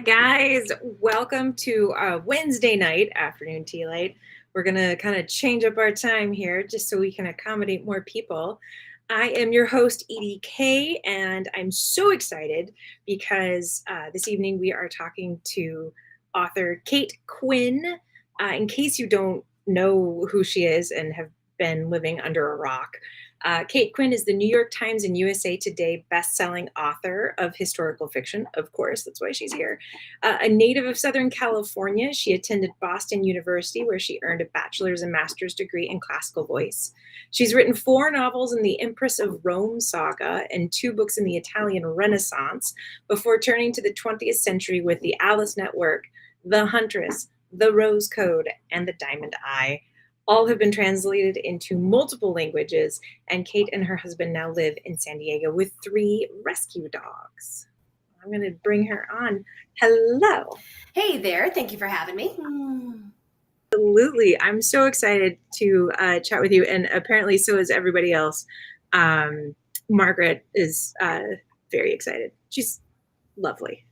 guys. Welcome to Wednesday night afternoon tea light. We're going to kind of change up our time here just so we can accommodate more people. I am your host, Edie Cay, and I'm so excited because this evening we are talking to author Kate Quinn. In case you don't know who she is and have been living under a rock, Kate Quinn is the New York Times and USA Today bestselling author of historical fiction. Of course, that's why she's here. A native of Southern California, she attended Boston University, where she earned a bachelor's and master's degree in classical voice. She's written 4 novels in the Empress of Rome saga and 2 books in the Italian Renaissance before turning to the 20th century with the Alice Network, The Huntress, The Rose Code, and The Diamond Eye. All have been translated into multiple languages, and Kate and her husband now live in San Diego with 3 rescue dogs. I'm going to bring her on. Hello. Hey there. Thank you for having me. Absolutely. I'm so excited to chat with you, and apparently so is everybody else. Margaret is very excited. She's lovely.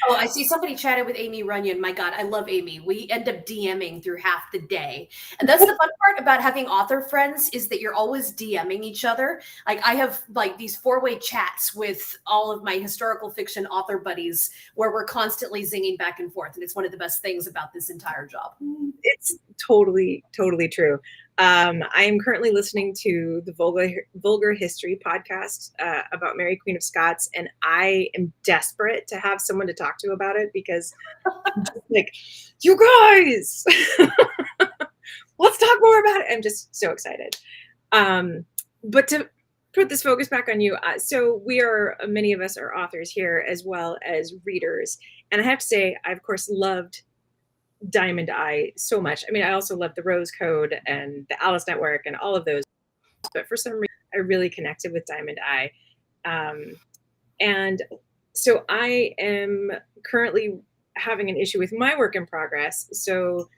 Oh, I see somebody chatted with Amy Runyon. My God, I love Amy. We end up DMing through half the day. And that's the fun part about having author friends is that you're always DMing each other. Like I have like these 4-way chats with all of my historical fiction author buddies where we're constantly zinging back and forth. And it's one of the best things about this entire job. It's totally true. I am currently listening to the Vulgar History podcast about Mary Queen of Scots, and I am desperate to have someone to talk to about it because I'm just like, you guys, let's talk more about it. I'm just so excited. But to put this focus back on you, so many of us are authors here as well as readers, and I have to say, I of course loved Diamond Eye so much. I mean, I also love the Rose Code and the Alice Network and all of those, but for some reason I really connected with Diamond Eye. And so I am currently having an issue with my work in progress. So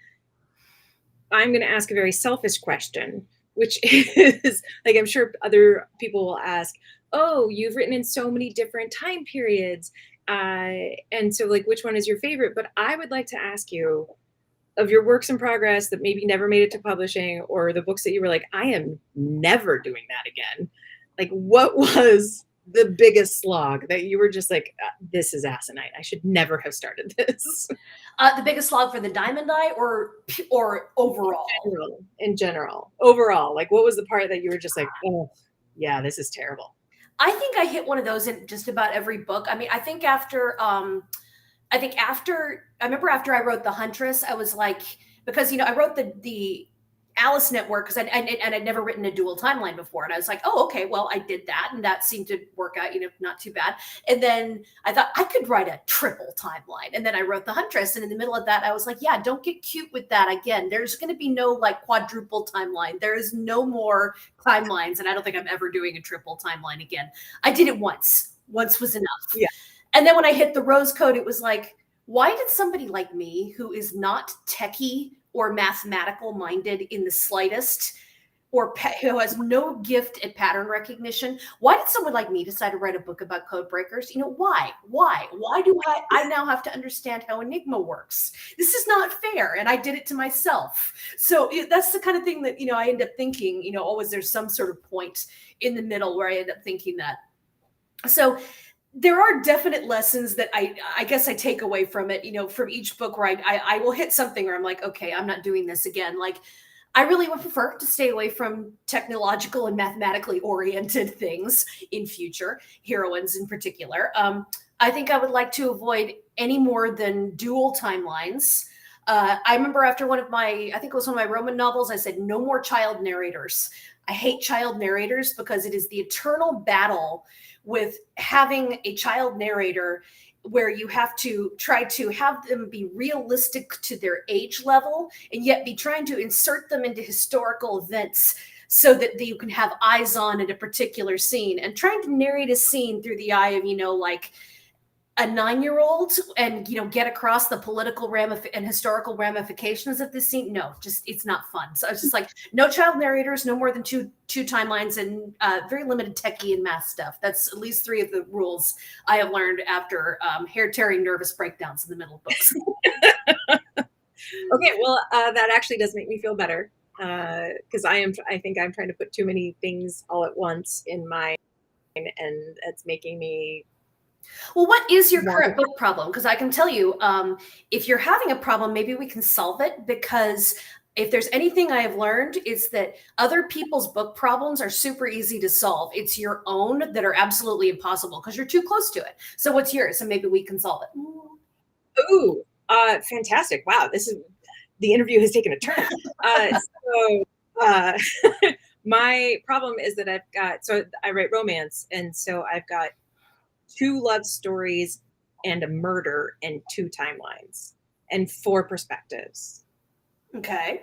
I'm going to ask a very selfish question, which is like, I'm sure other people will ask, oh, you've written in so many different time periods. And so like, which one is your favorite? But I would like to ask you, of your works in progress that maybe never made it to publishing, or the books that you were like, I am never doing that again. Like, what was the biggest slog that you were just like, this is asinine. I should never have started this. The biggest slog for the Diamond Eye or overall? In general, overall, like what was the part that you were just like, oh yeah, this is terrible? I think I hit one of those in just about every book. I mean, I think after I remember after I wrote The Huntress, I was like, because, I wrote the Alice Network because I'd never written a dual timeline before. And I was like, oh, okay, well, I did that. And that seemed to work out, not too bad. And then I thought I could write a triple timeline. And then I wrote The Huntress. And in the middle of that, I was like, yeah, don't get cute with that again. There's going to be no like quadruple timeline. There is no more timelines. And I don't think I'm ever doing a triple timeline again. I did it once. Once was enough. Yeah. And then when I hit the Rose Code, it was like, why did somebody like me, who is not techie or mathematical minded in the slightest, or who has no gift at pattern recognition, why did someone like me decide to write a book about code breakers? Why? Why do I now have to understand how Enigma works? This is not fair. And I did it to myself. So that's the kind of thing that, I end up thinking, always there's some sort of point in the middle where I end up thinking that. So there are definite lessons that I guess I take away from it, from each book where I will hit something where I'm like, okay, I'm not doing this again. Like, I really would prefer to stay away from technological and mathematically oriented things in future, heroines in particular. I think I would like to avoid any more than dual timelines. I remember after I think it was one of my Roman novels, I said, no more child narrators. I hate child narrators because it is the eternal battle with having a child narrator where you have to try to have them be realistic to their age level and yet be trying to insert them into historical events so that you can have eyes on at a particular scene, and trying to narrate a scene through the eye of, like a 9-year-old and get across the political and historical ramifications of this scene. No, just it's not fun. So I was just like, no child narrators, no more than two timelines, and very limited techie and math stuff. That's at least 3 of the rules I have learned after hair-tearing nervous breakdowns in the middle of books. Okay, well, that actually does make me feel better, because I think I'm trying to put too many things all at once in mine, and it's making me. Well, what is your current book problem? Because I can tell you, if you're having a problem, maybe we can solve it. Because if there's anything I have learned, it's that other people's book problems are super easy to solve. It's your own that are absolutely impossible because you're too close to it. So what's yours? And maybe we can solve it. Ooh, fantastic. Wow, the interview has taken a turn. My problem is that I write romance, and so I've got 2 love stories and a murder and 2 timelines and 4 perspectives. Okay.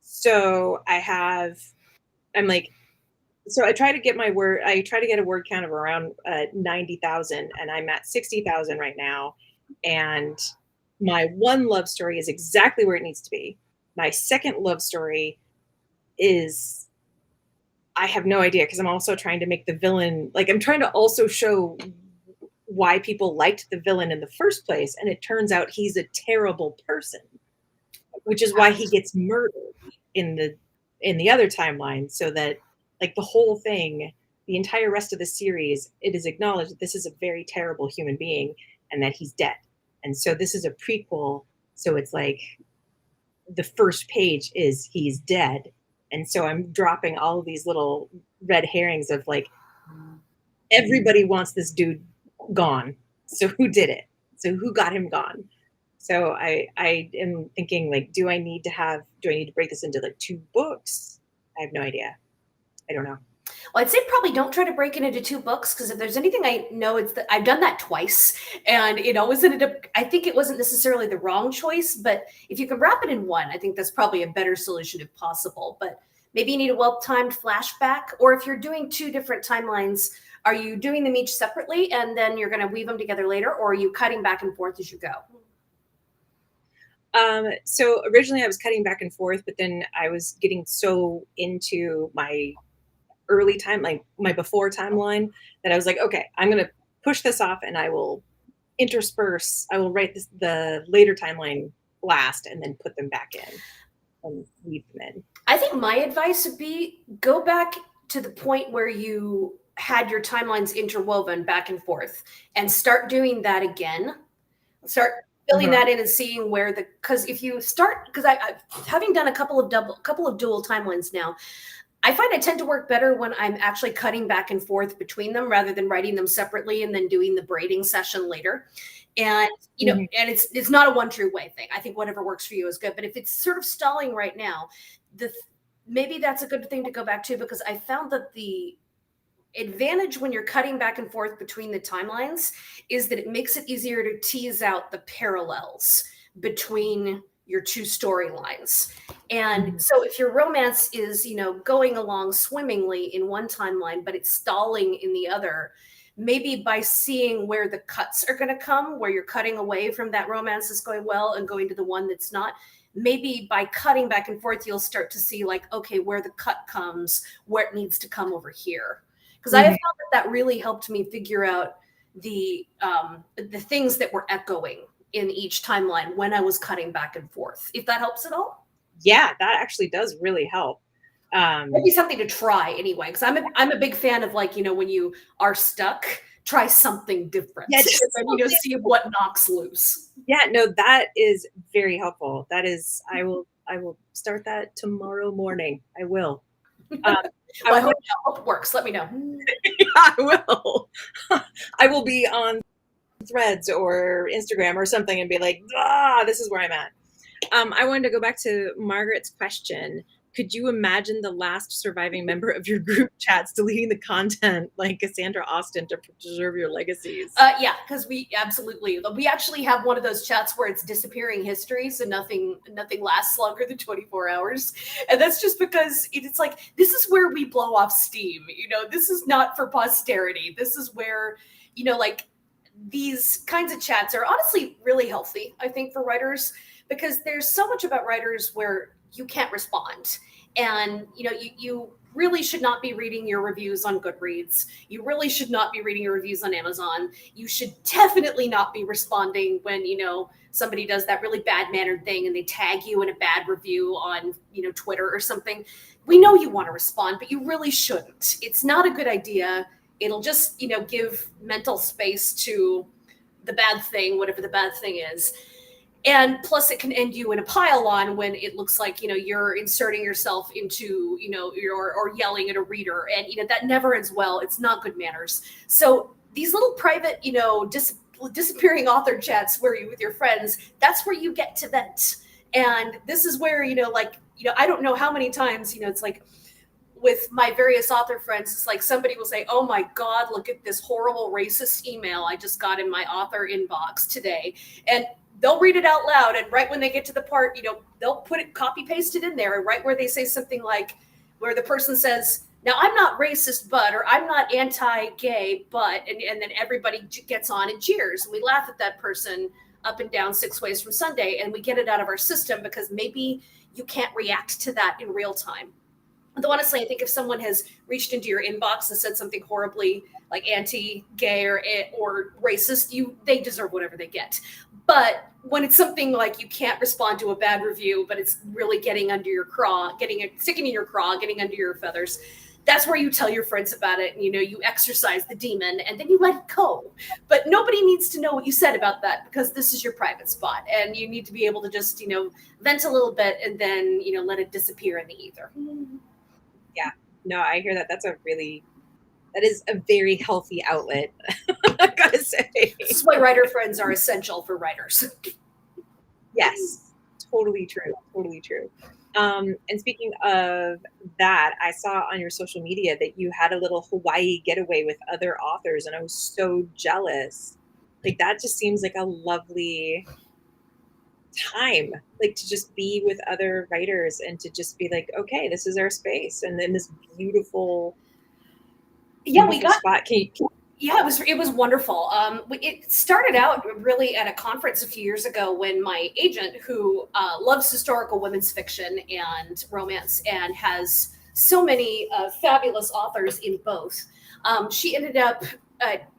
So I try to get a word count of around 90,000, and I'm at 60,000 right now. And my 1 love story is exactly where it needs to be. My 2nd love story is, I have no idea, because I'm also trying to make the villain, like, I'm trying to also show why people liked the villain in the first place, and it turns out he's a terrible person, which is why he gets murdered in the other timeline, so that, like, the whole thing, the entire rest of the series, it is acknowledged that this is a very terrible human being and that he's dead. And so this is a prequel, so it's like the first page is he's dead. And so I'm dropping all of these little red herrings of, like, everybody wants this dude gone. So who did it? So who got him gone? So I am thinking, like, do I need to break this into, like, 2 books? I have no idea. I don't know. Well, I'd say probably don't try to break it into 2 books, because if there's anything I know, it's that I've done that twice, and it always ended up, I think it wasn't necessarily the wrong choice, but if you can wrap it in 1, I think that's probably a better solution if possible. But maybe you need a well-timed flashback, or if you're doing 2 different timelines, are you doing them each separately and then you're going to weave them together later, or are you cutting back and forth as you go? So originally I was cutting back and forth, but then I was getting so into my early time, like my before timeline, that I was like, okay, I'm going to push this off, and I will write the later timeline last, and then put them back in and weave them in. I think my advice would be go back to the point where you had your timelines interwoven back and forth, and start doing that again. Start filling that in and seeing where because if you start, because I having done a couple of dual timelines now, I find I tend to work better when I'm actually cutting back and forth between them rather than writing them separately and then doing the braiding session later. And, and it's not a one true way thing. I think whatever works for you is good. But if it's sort of stalling right now, maybe that's a good thing to go back to, because I found that the advantage when you're cutting back and forth between the timelines is that it makes it easier to tease out the parallels between your 2 storylines. And so if your romance is, going along swimmingly in one timeline, but it's stalling in the other, maybe by seeing where the cuts are going to come, where you're cutting away from that romance that's going well and going to the one that's not, maybe by cutting back and forth, you'll start to see, like, okay, where the cut comes, where it needs to come over here. Because I have found that really helped me figure out the things that were echoing in each timeline when I was cutting back and forth. If that helps at all? Yeah, that actually does really help. Maybe something to try anyway, because I'm a big fan of, like, when you are stuck, try something different. Yeah, see what knocks loose. Yeah, no, that is very helpful. That is, I will start that tomorrow morning. I will. I hope it works. Let me know. I will. I will be on Threads or Instagram or something and be like, this is where I'm at. I wanted to go back to Margaret's question. Could you imagine the last surviving member of your group chats deleting the content like Cassandra Austen to preserve your legacies? Yeah, because we actually have one of those chats where it's disappearing history, so nothing lasts longer than 24 hours, and that's just because it's like, this is where we blow off steam. This is not for posterity. This is where, like, these kinds of chats are honestly really healthy, I think, for writers, because there's so much about writers where you can't respond. And you really should not be reading your reviews on Goodreads. You really should not be reading your reviews on Amazon. You should definitely not be responding when somebody does that really bad mannered thing and they tag you in a bad review on Twitter or something. We know you want to respond, but you really shouldn't. It's not a good idea. It'll just give mental space to the bad thing, whatever the bad thing is. And plus it can end you in a pile on when it looks like you're inserting yourself into or yelling at a reader, and that never ends well. It's not good manners. So these little private disappearing author chats where you with your friends, that's where you get to vent. And this is where I don't know how many times it's like with my various author friends, it's like somebody will say, "Oh my God, look at this horrible racist email I just got in my author inbox today." And they'll read it out loud. And right when they get to the part, they'll put it, copy paste it in there. And right where they say something like, where the person says, "Now I'm not racist, but," or "I'm not anti-gay, but," and then everybody gets on and cheers. And we laugh at that person up and down 6 ways from Sunday. And we get it out of our system because maybe you can't react to that in real time. Though honestly, I think if someone has reached into your inbox and said something horribly like anti-gay or racist, they deserve whatever they get. But when it's something like you can't respond to a bad review, but it's really getting under your craw, sticking in your craw, getting under your feathers, that's where you tell your friends about it. And, you exercise the demon and then you let it go. But nobody needs to know what you said about that, because this is your private spot and you need to be able to just, vent a little bit and then, let it disappear in the ether. Yeah, no, I hear that. That is a very healthy outlet. I gotta say. This is why writer friends are essential for writers. Yes, totally true. Totally true. And speaking of that, I saw on your social media that you had a little Hawaii getaway with other authors, and I was so jealous. Like, that just seems like a lovely time, like to just be with other writers and to just be like, okay, this is our space, and then this beautiful we got spot. Yeah, it was wonderful. It started out really at a conference a few years ago when my agent, who loves historical women's fiction and romance and has so many fabulous authors in both, she ended up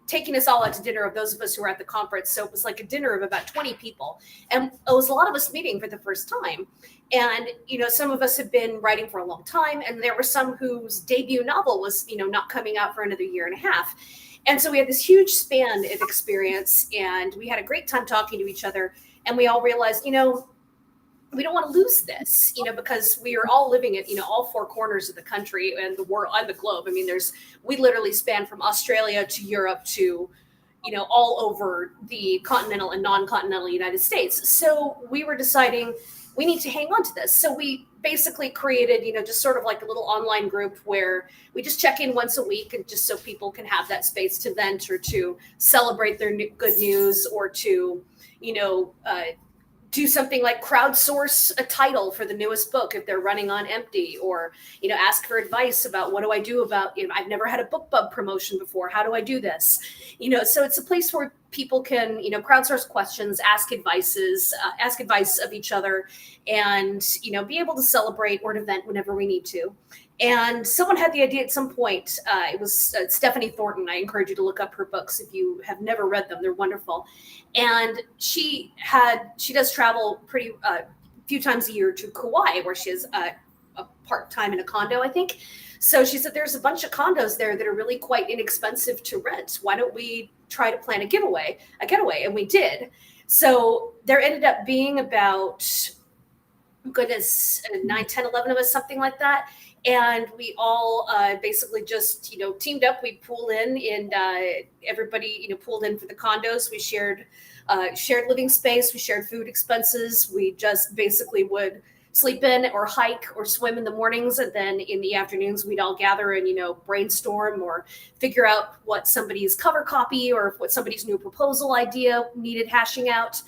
taking us all out to dinner, of those of us who were at the conference. So it was like a dinner of about 20 people. And it was a lot of us meeting for the first time. And, some of us had been writing for a long time. And there were some whose debut novel was, not coming out for another year and a half. And so we had this huge span of experience, and we had a great time talking to each other. And we all realized, we don't want to lose this, because we are all living at, all four corners of the country and the world and the globe. I mean, we literally span from Australia to Europe to, all over the continental and non-continental United States. So we were deciding we need to hang on to this. So we basically created, just sort of like a little online group where we just check in once a week, and just so people can have that space to vent or to celebrate their good news, or to, do something like crowdsource a title for the newest book if they're running on empty, or, ask for advice about what do I do about, I've never had a BookBub promotion before. How do I do this? So it's a place where people can, crowdsource questions, ask advice of each other, and, be able to celebrate or to vent whenever we need to. And someone had the idea at some point. It was Stephanie Thornton. I encourage you to look up her books if you have never read them. They're wonderful. And she does travel pretty few times a year to Kauai, where she has a part-time in a condo, I think. So she said, there's a bunch of condos there that are really quite inexpensive to rent. Why don't we try to plan a getaway? And we did. So there ended up being about, goodness, 9, 10, 11 of us, something like that. And we all basically just, teamed up. We pooled in, and everybody, pooled in for the condos. We shared living space. We shared food expenses. We just basically would sleep in or hike or swim in the mornings. And then in the afternoons, we'd all gather and, brainstorm or figure out what somebody's cover copy or what somebody's new proposal idea needed hashing out.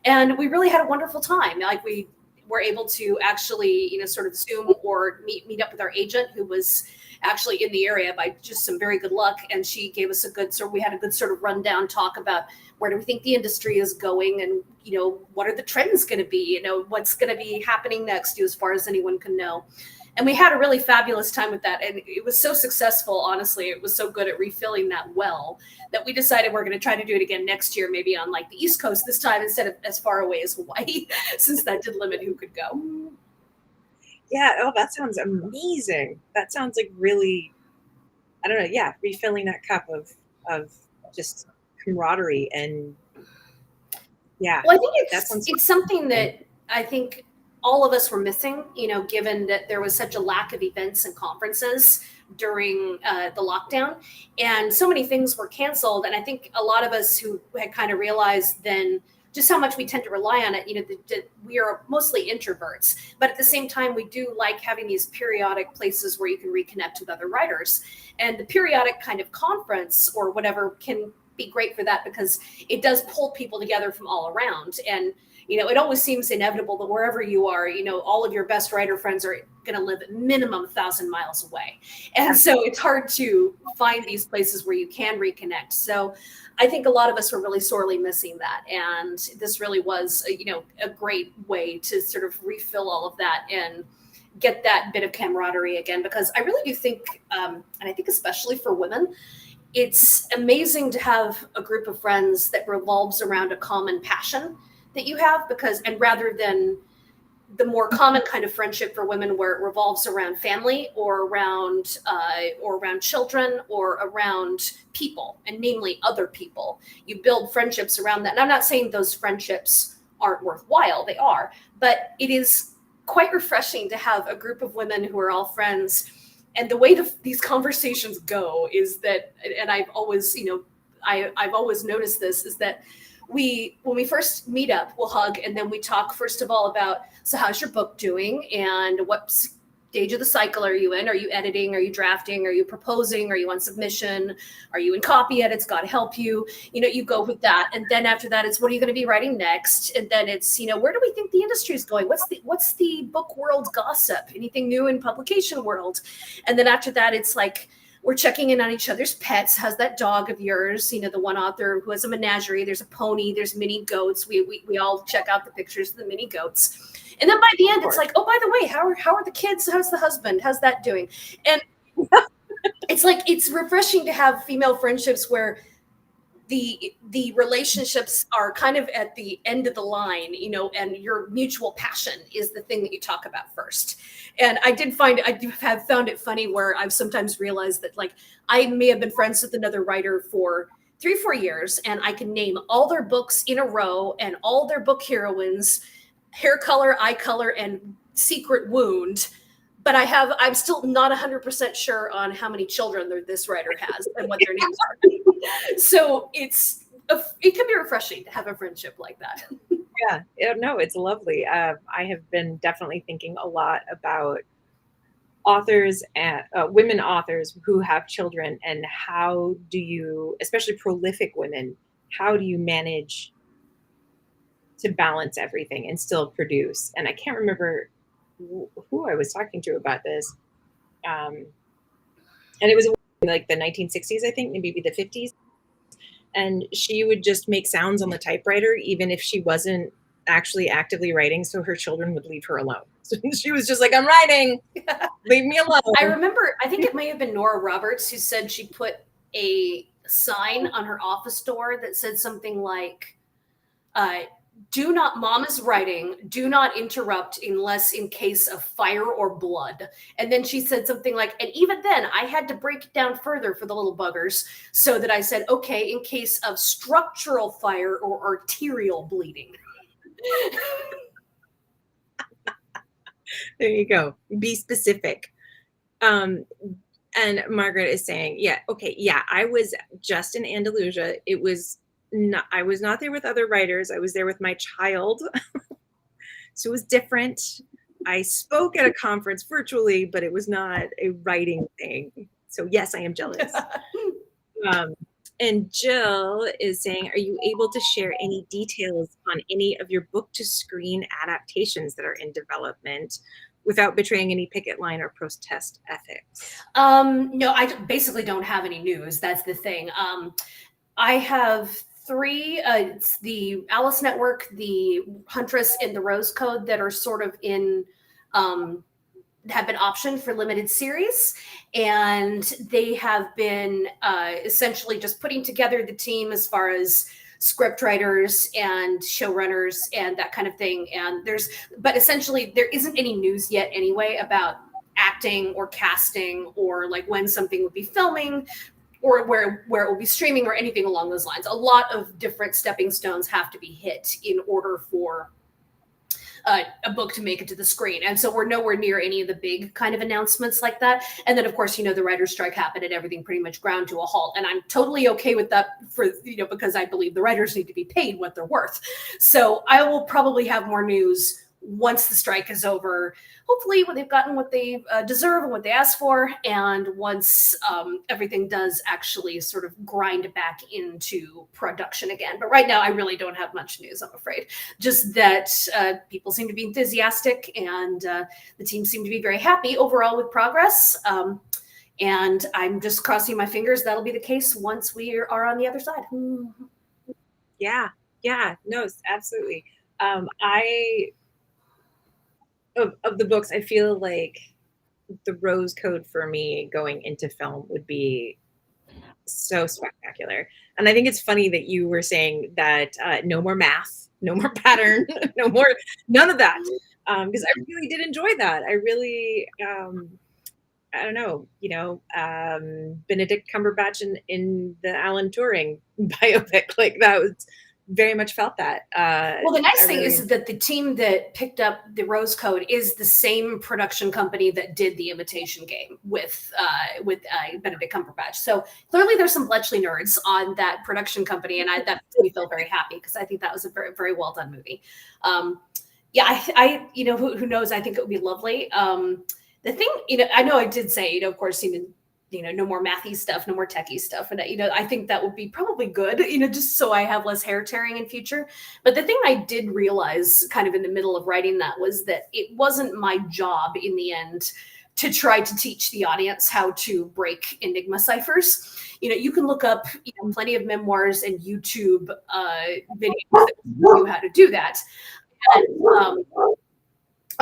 And we really had a wonderful time. Like, we were able to actually, sort of Zoom or meet up with our agent, who was actually in the area by just some very good luck. And she gave us we had a good sort of rundown talk about where do we think the industry is going, and, what are the trends going to be, what's going to be happening next, as far as anyone can know. And we had a really fabulous time with that. And it was so successful, honestly. It was so good at refilling that well that we decided we're going to try to do it again next year, maybe on like the East Coast this time instead of as far away as Hawaii, since that did limit who could go. Yeah. Oh, that sounds amazing. That sounds like really, I don't know. Yeah. Refilling that cup of just camaraderie. And yeah, Well, I think that sounds it's something that I think all of us were missing, given that there was such a lack of events and conferences during the lockdown, and so many things were canceled. And I think a lot of us who had kind of realized then just how much we tend to rely on it, we are mostly introverts, but at the same time, we do like having these periodic places where you can reconnect with other writers. And the periodic kind of conference or whatever can be great for that, because it does pull people together from all around. And it always seems inevitable that wherever you are, all of your best writer friends are going to live at minimum 1,000 miles away. And so it's hard to find these places where you can reconnect. So I think a lot of us were really sorely missing that. And this really was, a great way to sort of refill all of that and get that bit of camaraderie again, because I really do think, and I think especially for women, it's amazing to have a group of friends that revolves around a common passion that you have, and rather than the more common kind of friendship for women where it revolves around family or around children or around people, and namely other people. You build friendships around that. And I'm not saying those friendships aren't worthwhile, they are, but it is quite refreshing to have a group of women who are all friends. And the way these conversations go is that, and I've always, I've always noticed this, is that when we first meet up, we'll hug, and then we talk first of all about, so how's your book doing, and what stage of the cycle are you in? Are you editing? Are you drafting? Are you proposing? Are you on submission? Are you in copy edits? God help you. You go with that. And then after that, it's what are you going to be writing next? And then it's, where do we think the industry is going? What's the book world gossip? Anything new in publication world? And then after that, it's like, we're checking in on each other's pets. How's that dog of yours? The one author who has a menagerie, there's a pony, there's mini goats. We all check out the pictures of the mini goats. And then by the end, it's like, oh, by the way, how are the kids? How's the husband? How's that doing? And it's like, it's refreshing to have female friendships where the relationships are kind of at the end of the line, and your mutual passion is the thing that you talk about first. And I have found it funny where I've sometimes realized that, like, I may have been friends with another writer for 3 or 4 years, and I can name all their books in a row and all their book heroines, hair color, eye color, and secret wound. But I'm still not 100% sure on how many children this writer has and what their names are. So it can be refreshing to have a friendship like that. Yeah, no, it's lovely. I have been definitely thinking a lot about authors and women authors who have children, and how do you, especially prolific women, how do you manage to balance everything and still produce? And I can't remember who I was talking to about this. And it was like the 1960s, I think, maybe the 50s. And she would just make sounds on the typewriter, even if she wasn't actually actively writing, so her children would leave her alone. So she was just like, I'm writing, leave me alone. I remember, I think it may have been Nora Roberts who said she put a sign on her office door that said something like, do not, mom is writing, do not interrupt unless in case of fire or blood. And then she said something like, and even then I had to break it down further for the little buggers, so that I said, okay, in case of structural fire or arterial bleeding. There you go. Be specific. And Margaret is saying, yeah, okay, yeah, I was just in Andalusia. I was not there with other writers. I was there with my child. So it was different. I spoke at a conference virtually, but it was not a writing thing. So yes, I am jealous. And Jill is saying, are you able to share any details on any of your book to screen adaptations that are in development? without betraying any picket line or protest ethics? No, I basically don't have any news. That's the thing. I have three. It's the Alice Network, the Huntress, and the Rose Code that are sort of in. Have been optioned for limited series, and they have been essentially just putting together the team as far as script writers and showrunners and that kind of thing. And but essentially there isn't any news yet anyway about acting or casting or like when something would be filming or where it will be streaming or anything along those lines. A lot of different stepping stones have to be hit in order for a book to make it to the screen. And so we're nowhere near any of the big kind of announcements like that. And then of course, the writer's strike happened and everything pretty much ground to a halt. And I'm totally okay with that because I believe the writers need to be paid what they're worth. So I will probably have more news once the strike is over, hopefully when they've gotten what they deserve and what they asked for, and once everything does actually sort of grind back into production again. But right now, I really don't have much news, I'm afraid. Just that people seem to be enthusiastic, and the team seem to be very happy overall with progress. And I'm just crossing my fingers that'll be the case once we are on the other side. Yeah, no, absolutely. Of the books, I feel like the Rose Code for me going into film would be so spectacular. And I think it's funny that you were saying that no more math, no more pattern, none of that. Because I really did enjoy that. I really, I don't know, Benedict Cumberbatch in the Alan Turing biopic, like that was very much felt that. Well, the nice thing is that the team that picked up the Rose Code is the same production company that did The Imitation Game with Benedict Cumberbatch. So clearly there's some Bletchley nerds on that production company, and that makes me feel very happy because I think that was a very, very well done movie. I who knows? I think it would be lovely. The thing, I know I did say, of course, no more mathy stuff, no more techie stuff. And, I think that would be probably good, just so I have less hair tearing in future. But the thing I did realize kind of in the middle of writing that was that it wasn't my job in the end to try to teach the audience how to break Enigma ciphers. You can look up plenty of memoirs and YouTube videos that show you how to do that. And,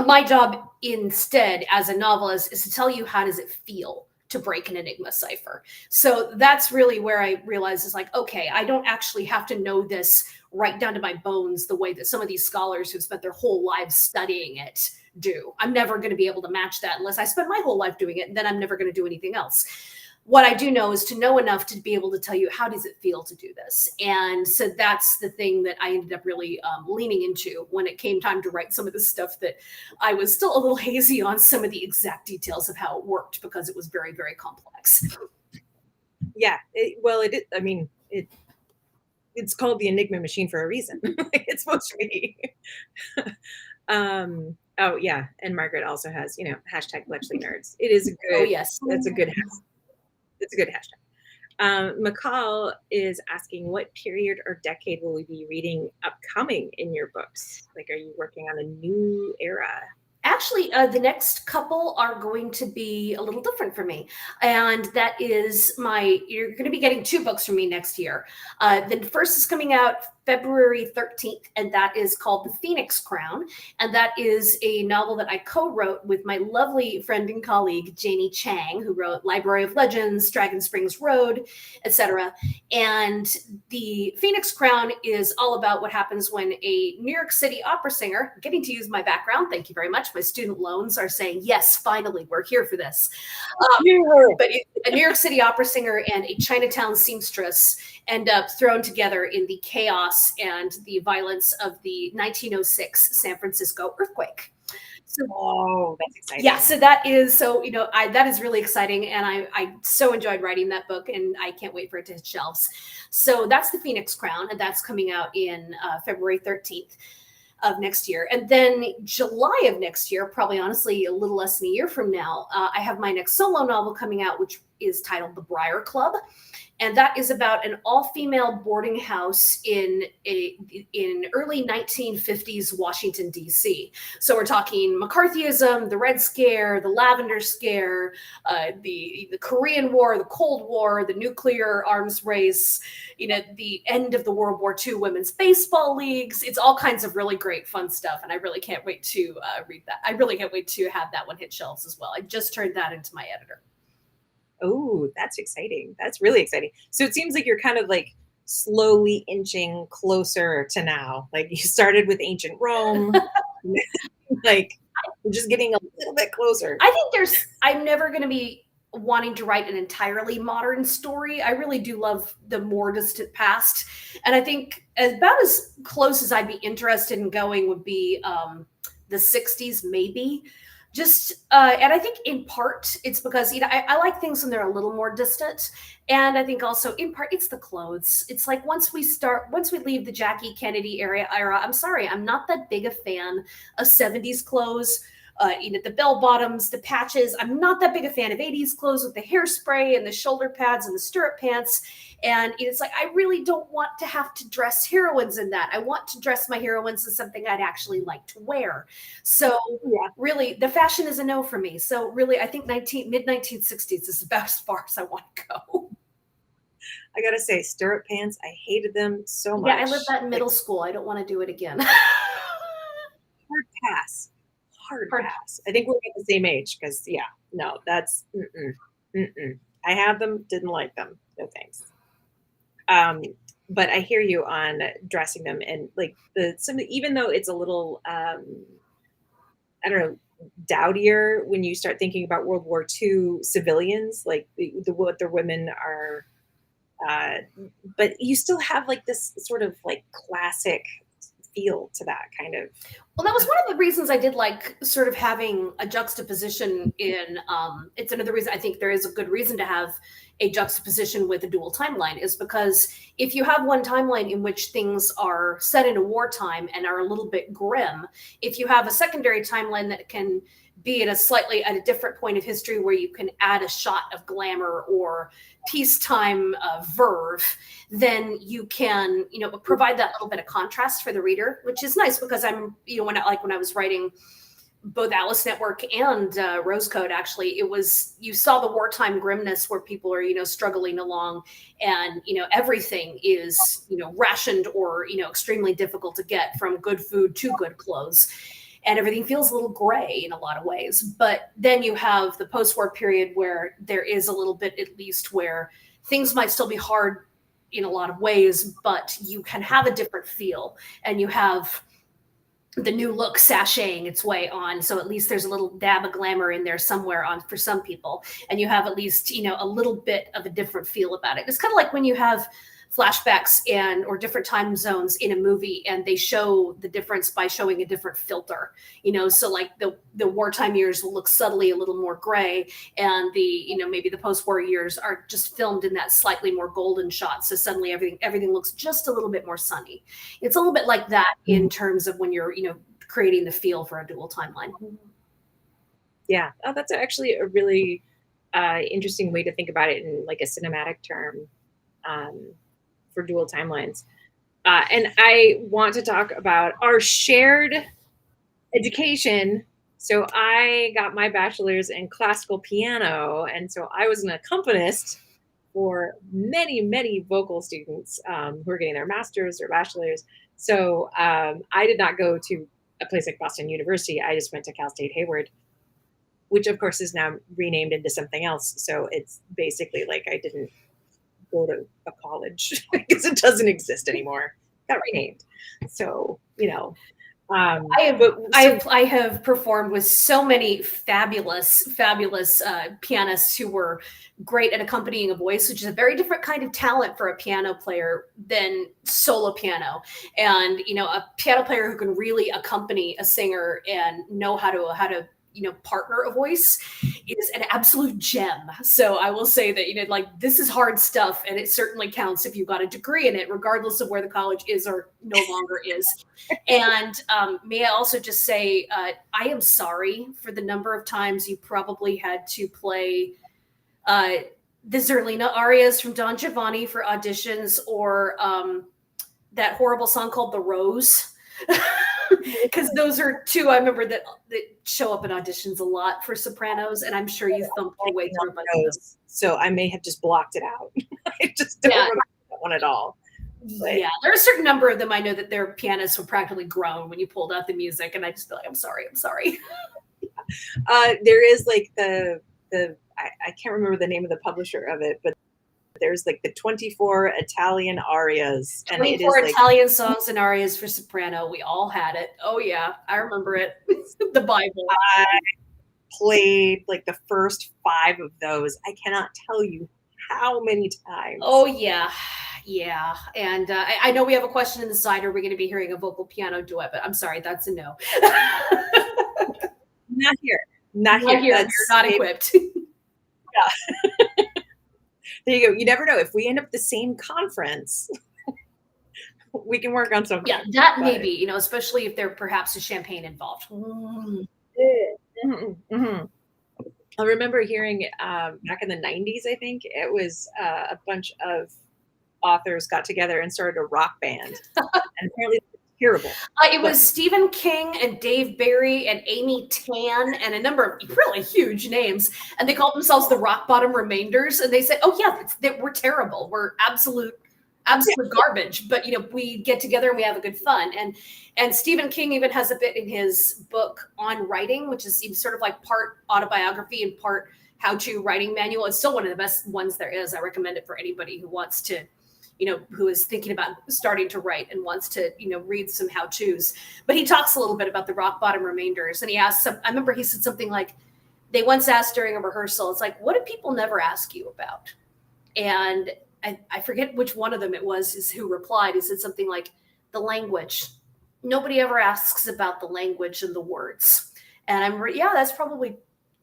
my job instead as a novelist is to tell you how does it feel to break an Enigma cipher. So that's really where I realized is like, okay, I don't actually have to know this right down to my bones the way that some of these scholars who've spent their whole lives studying it do. I'm never going to be able to match that unless I spend my whole life doing it, and then I'm never going to do anything else. What I do know is to know enough to be able to tell you, how does it feel to do this? And so that's the thing that I ended up really leaning into when it came time to write some of the stuff that I was still a little hazy on some of the exact details of how it worked because it was very, very complex. Yeah. It's called the Enigma machine for a reason. It's supposed to be. Oh yeah. And Margaret also has, hashtag Bletchley nerds. It is a good, yes. That's a good hashtag. It's a good hashtag. McCall is asking, what period or decade will we be reading upcoming in your books? Like, are you working on a new era? Actually, the next couple are going to be a little different for me. And that is you're going to be getting 2 books from me next year. The first is coming out February 13th, and that is called The Phoenix Crown. And that is a novel that I co-wrote with my lovely friend and colleague, Janie Chang, who wrote Library of Legends, Dragon Springs Road, etc. And The Phoenix Crown is all about what happens when a New York City opera singer, getting to use my background, thank you very much. My student loans are saying, yes, finally, we're here for this. But a New York City opera singer and a Chinatown seamstress end up thrown together in the chaos and the violence of the 1906 San Francisco earthquake. So, that's exciting. Yeah, so that is that is really exciting, and I so enjoyed writing that book, and I can't wait for it to hit shelves. So that's The Phoenix Crown, and that's coming out in February 13th of next year. And then July of next year, probably honestly a little less than a year from now, I have my next solo novel coming out, which is titled The Briar Club. and that is about an all-female boarding house in early 1950s Washington, D.C. So we're talking McCarthyism, the Red Scare, the Lavender Scare, the Korean War, the Cold War, the nuclear arms race, the end of the World War II women's baseball leagues. It's all kinds of really great fun stuff, and I really can't wait to read that. I really can't wait to have that one hit shelves as well. I just turned that into my editor. Oh, that's exciting. That's really exciting. So it seems like you're kind of like slowly inching closer to now. Like you started with ancient Rome, like we're just getting a little bit closer. I think I'm never going to be wanting to write an entirely modern story. I really do love the more distant past. And I think about as close as I'd be interested in going would be the 60s, maybe. And I think in part it's because I like things when they're a little more distant, and I think also in part it's the clothes. It's like once we leave the Jackie Kennedy era, I'm sorry, I'm not that big a fan of 70s clothes. The bell bottoms, the patches. I'm not that big a fan of 80s clothes with the hairspray and the shoulder pads and the stirrup pants. And it's like, I really don't want to have to dress heroines in that. I want to dress my heroines in something I'd actually like to wear. So really, the fashion is a no for me. So really, I think mid-1960s is about as far as I want to go. I gotta say, stirrup pants, I hated them so much. Yeah, I lived that in middle school. I don't want to do it again. Hard pass. Hard pass. I think we're at the same age because, that's I had them, didn't like them. No thanks. But I hear you on dressing them, and like even though it's a little, I don't know, dowdier when you start thinking about World War II civilians, like what the women are, but you still have like this sort of like classic feel to that kind of. Well, that was one of the reasons I did like sort of having a juxtaposition in, it's another reason I think there is a good reason to have a juxtaposition with a dual timeline, is because if you have one timeline in which things are set in a wartime and are a little bit grim, if you have a secondary timeline that can be at a different point of history where you can add a shot of glamour or peacetime verve, then you can, provide that little bit of contrast for the reader, which is nice because I'm, when I was writing both Alice Network and Rose Code, actually, you saw the wartime grimness where people are, struggling along, and, everything is, rationed or, extremely difficult to get, from good food to good clothes. And everything feels a little gray in a lot of ways. But then you have the post-war period where there is a little bit, at least, where things might still be hard in a lot of ways, but you can have a different feel, and you have the new look sashaying its way on. So at least there's a little dab of glamour in there somewhere for some people. And you have at least, a little bit of a different feel about it. It's kind of like when you have flashbacks or different time zones in a movie, and they show the difference by showing a different filter, so like the wartime years will look subtly a little more gray, and the, maybe the post-war years are just filmed in that slightly more golden shot. So suddenly everything looks just a little bit more sunny. It's a little bit like that in terms of when you're, creating the feel for a dual timeline. Yeah. Oh, that's actually a really interesting way to think about it in like a cinematic term. For dual timelines. And I want to talk about our shared education. So I got my bachelor's in classical piano, and so I was an accompanist for many, many vocal students who are getting their master's or bachelor's. So I did not go to a place like Boston University. I just went to Cal State Hayward, which of course is now renamed into something else. So it's basically like I didn't go to a college because it doesn't exist anymore. Got renamed. So, I have performed with so many fabulous pianists who were great at accompanying a voice, which is a very different kind of talent for a piano player than solo piano. And, a piano player who can really accompany a singer and know how to partner a voice is an absolute gem. So I will say that, this is hard stuff, and it certainly counts if you got a degree in it, regardless of where the college is or no longer is. And may I also just say, I am sorry for the number of times you probably had to play the Zerlina arias from Don Giovanni for auditions, or that horrible song called The Rose. Because those are two I remember that show up in auditions a lot for sopranos, and I'm sure you thumped your way through a bunch of them. So I may have just blocked it out. I just don't remember that one at all. But, yeah, there are a certain number of them I know that their pianists were practically grown when you pulled out the music, and I just feel like, I'm sorry. there is like I can't remember the name of the publisher of it, but there's like the 24 Italian arias. 24 Italian songs and arias for soprano. We all had it. Oh yeah, I remember it. The Bible. I played like the first 5 of those. I cannot tell you how many times. Oh yeah. Yeah, and I know we have a question in the side. Are we going to be hearing a vocal piano duet? But I'm sorry, that's a no. Not here. Not here. You're not equipped. Yeah. There you go. You never know. If we end up at the same conference, we can work on something. Yeah, that may be, especially if there perhaps is champagne involved. Mm-hmm. I remember hearing back in the 90s, I think, it was a bunch of authors got together and started a rock band. And apparently it was terrible. It was Stephen King and Dave Barry and Amy Tan and a number of really huge names. And they called themselves the Rock Bottom Remainders. And they said, oh, yeah, we're terrible. We're absolute garbage. But, we get together and we have a good fun. And Stephen King even has a bit in his book on writing, which is sort of like part autobiography and part how-to writing manual. It's still one of the best ones there is. I recommend it for anybody who wants to, who is thinking about starting to write and wants to, read some how-tos. But he talks a little bit about the Rock Bottom Remainders. And he asked I remember he said something like, they once asked during a rehearsal, it's like, what do people never ask you about? And I forget which one of them it was is who replied. He said something like, the language. Nobody ever asks about the language and the words. And that's probably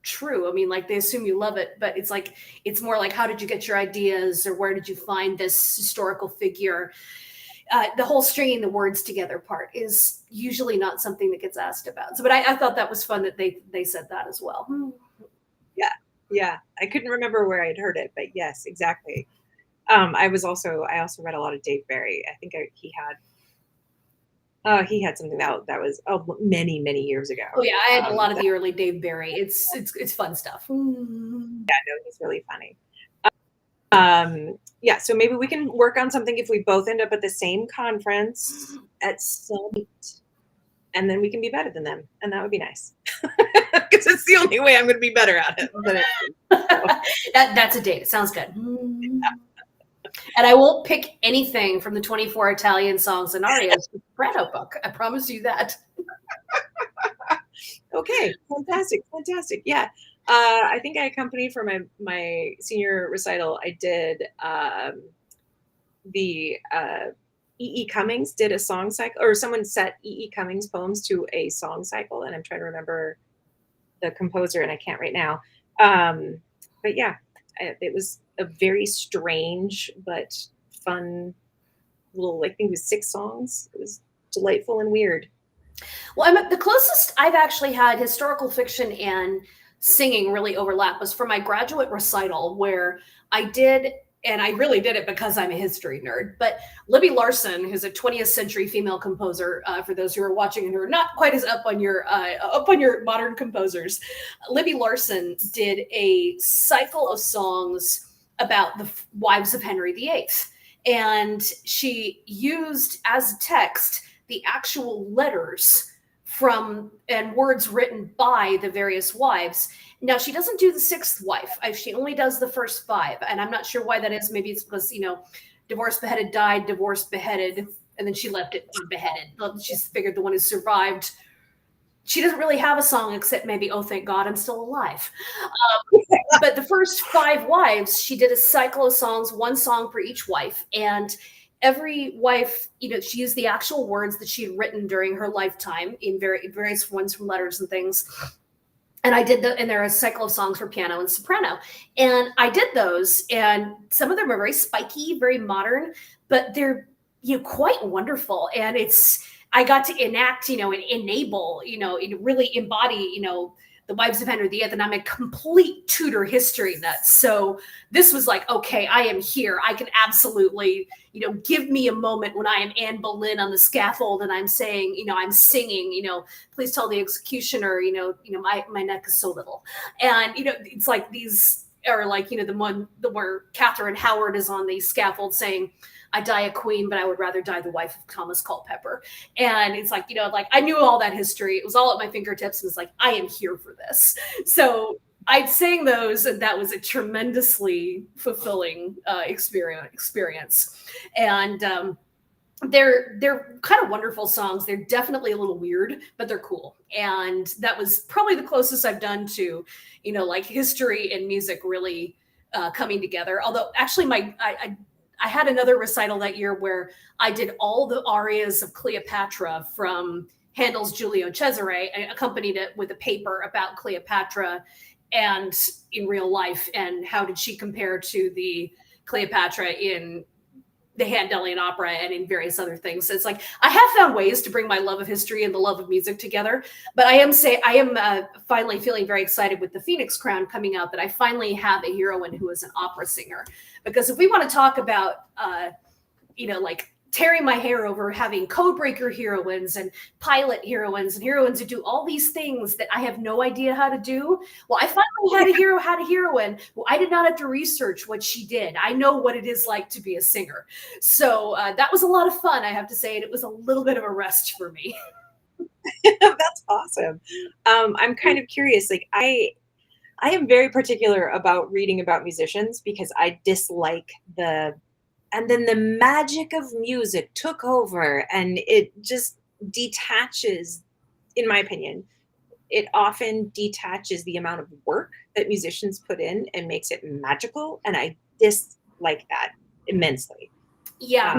true. I mean, like, they assume you love it, but it's more like, how did you get your ideas, or where did you find this historical figure? The whole stringing the words together part is usually not something that gets asked about. So, but I thought that was fun that they said that as well. Yeah. I couldn't remember where I'd heard it, but yes, exactly. I also read a lot of Dave Barry. I think he had something that was many, many years ago. Oh yeah, I had a lot of the early Dave Barry. It's fun stuff. Yeah, no, he's really funny. Yeah, so maybe we can work on something if we both end up at the same conference at some point, and then we can be better than them, and that would be nice. Because it's the only way I'm going to be better at it. That's a date. It sounds good. Yeah. And I won't pick anything from the 24 Italian songs and arias for the soprano book. I promise you that. Okay, fantastic. Yeah, I think I accompanied for my senior recital. I did the E.E. Cummings did a song cycle, or someone set E.E. Cummings poems to a song cycle, and I'm trying to remember the composer, and I can't right now. But yeah, it was a very strange but fun little, I think it was 6 songs. It was delightful and weird. Well, the closest I've actually had historical fiction and singing really overlap was for my graduate recital, where I did, and I really did it because I'm a history nerd, but Libby Larsen, who's a 20th century female composer, for those who are watching and who are not quite as up on your modern composers, Libby Larsen did a cycle of songs about the wives of Henry VIII. And she used as text the actual letters from and words written by the various wives. Now, she doesn't do the 6th wife. She only does the first 5. And I'm not sure why that is. Maybe it's because, divorced, beheaded, died, divorced, beheaded, and then she left it unbeheaded. She's figured the one who survived. She doesn't really have a song except maybe, oh, thank God I'm still alive. But the first 5 wives, she did a cycle of songs, 1 song for each wife. And every wife, she used the actual words that she had written during her lifetime in various ones from letters and things. And I did and there are a cycle of songs for piano and soprano. And I did those, and some of them are very spiky, very modern, but they're quite wonderful. And I got to enact, and enable, really embody, The Wives of Henry VIII, and I'm a complete Tudor history nut. So this was like, okay, I am here. I can absolutely, give me a moment when I am Anne Boleyn on the scaffold and I'm saying, I'm singing, please tell the executioner, my neck is so little. And, it's like these are like, the one where Catherine Howard is on the scaffold saying, I die a queen, but I would rather die the wife of Thomas Culpeper. And it's like, like I knew all that history. It was all at my fingertips. And it's like, I am here for this. So I sang those, and that was a tremendously fulfilling experience. And they're kind of wonderful songs. They're definitely a little weird, but they're cool. And that was probably the closest I've done to, like history and music really coming together. Although actually I had another recital that year where I did all the arias of Cleopatra from Handel's Giulio Cesare. I accompanied it with a paper about Cleopatra and in real life, and how did she compare to the Cleopatra in the Handelian opera and in various other things. So it's like I have found ways to bring my love of history and the love of music together. But I am finally feeling very excited with the Phoenix Crown coming out, that I finally have a heroine who is an opera singer. Because if we want to talk about, like tearing my hair over having codebreaker heroines and pilot heroines and heroines who do all these things that I have no idea how to do. Well, I finally had a heroine who I did not have to research what she did. I know what it is like to be a singer. So that was a lot of fun, I have to say. And it was a little bit of a rest for me. That's awesome. I'm kind of curious. Like I am very particular about reading about musicians because I dislike and then the magic of music took over and it just detaches, in my opinion, it often detaches the amount of work that musicians put in and makes it magical. And I dislike that immensely. Yeah,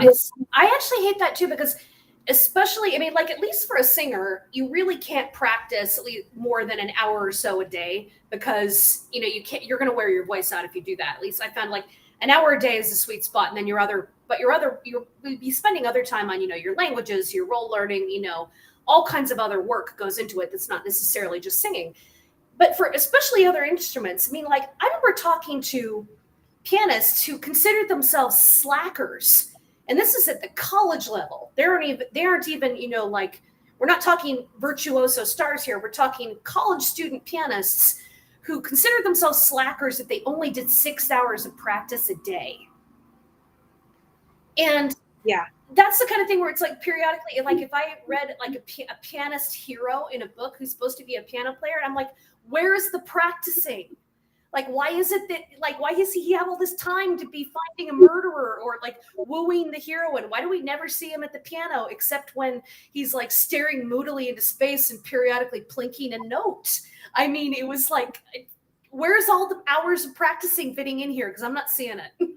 I actually hate that too, because especially, I mean, like at least for a singer, you really can't practice at least more than an hour or so a day, because you're going to wear your voice out if you do that. At least I found like an hour a day is a sweet spot, and then you'll be spending other time on your languages, your role learning, all kinds of other work goes into it that's not necessarily just singing. But for especially other instruments, I mean, like I remember talking to pianists who considered themselves slackers, and this is at the college level. They aren't even like, we're not talking virtuoso stars here. We're talking college student pianists who consider themselves slackers if they only did 6 hours of practice a day. And yeah, that's the kind of thing where it's like periodically, like if I read like a pianist hero in a book who's supposed to be a piano player, and I'm like, where is the practicing? Like, why is it that, like, why does he have all this time to be finding a murderer or like wooing the heroine? Why do we never see him at the piano except when he's like staring moodily into space and periodically plinking a note? I mean, it was like, where's all the hours of practicing fitting in here? Because I'm not seeing it.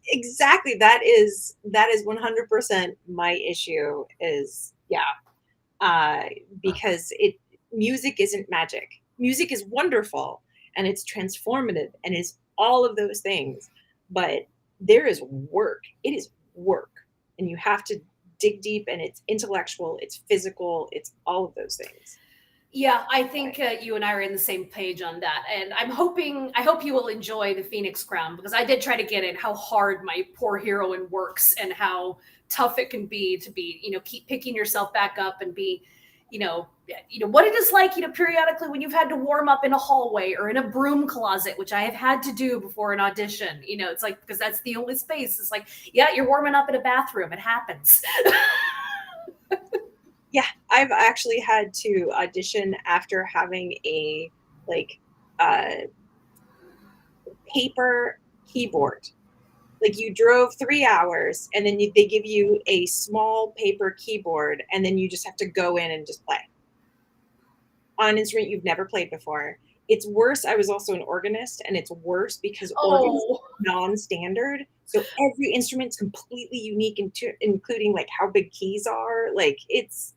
Exactly. That is 100% my issue is, because music isn't magic. Music is wonderful and it's transformative and is all of those things, but there is work. It is work, and you have to dig deep, and it's intellectual, it's physical, it's all of those things. Yeah, I think you and I are in the same page on that. And I hope you will enjoy the Phoenix Crown, because I did try to get in how hard my poor heroine works and how tough it can be to be, keep picking yourself back up and be, what it is like, periodically when you've had to warm up in a hallway or in a broom closet, which I have had to do before an audition. It's like, because that's the only space. It's like, yeah, you're warming up in a bathroom. It happens. Yeah, I've actually had to audition after having a paper keyboard. Like you drove 3 hours and then they give you a small paper keyboard, and then you just have to go in and just play on an instrument you've never played before. It's worse. I was also an organist, and it's worse because organs are non-standard. So every instrument's completely unique, including like how big keys are. Like it's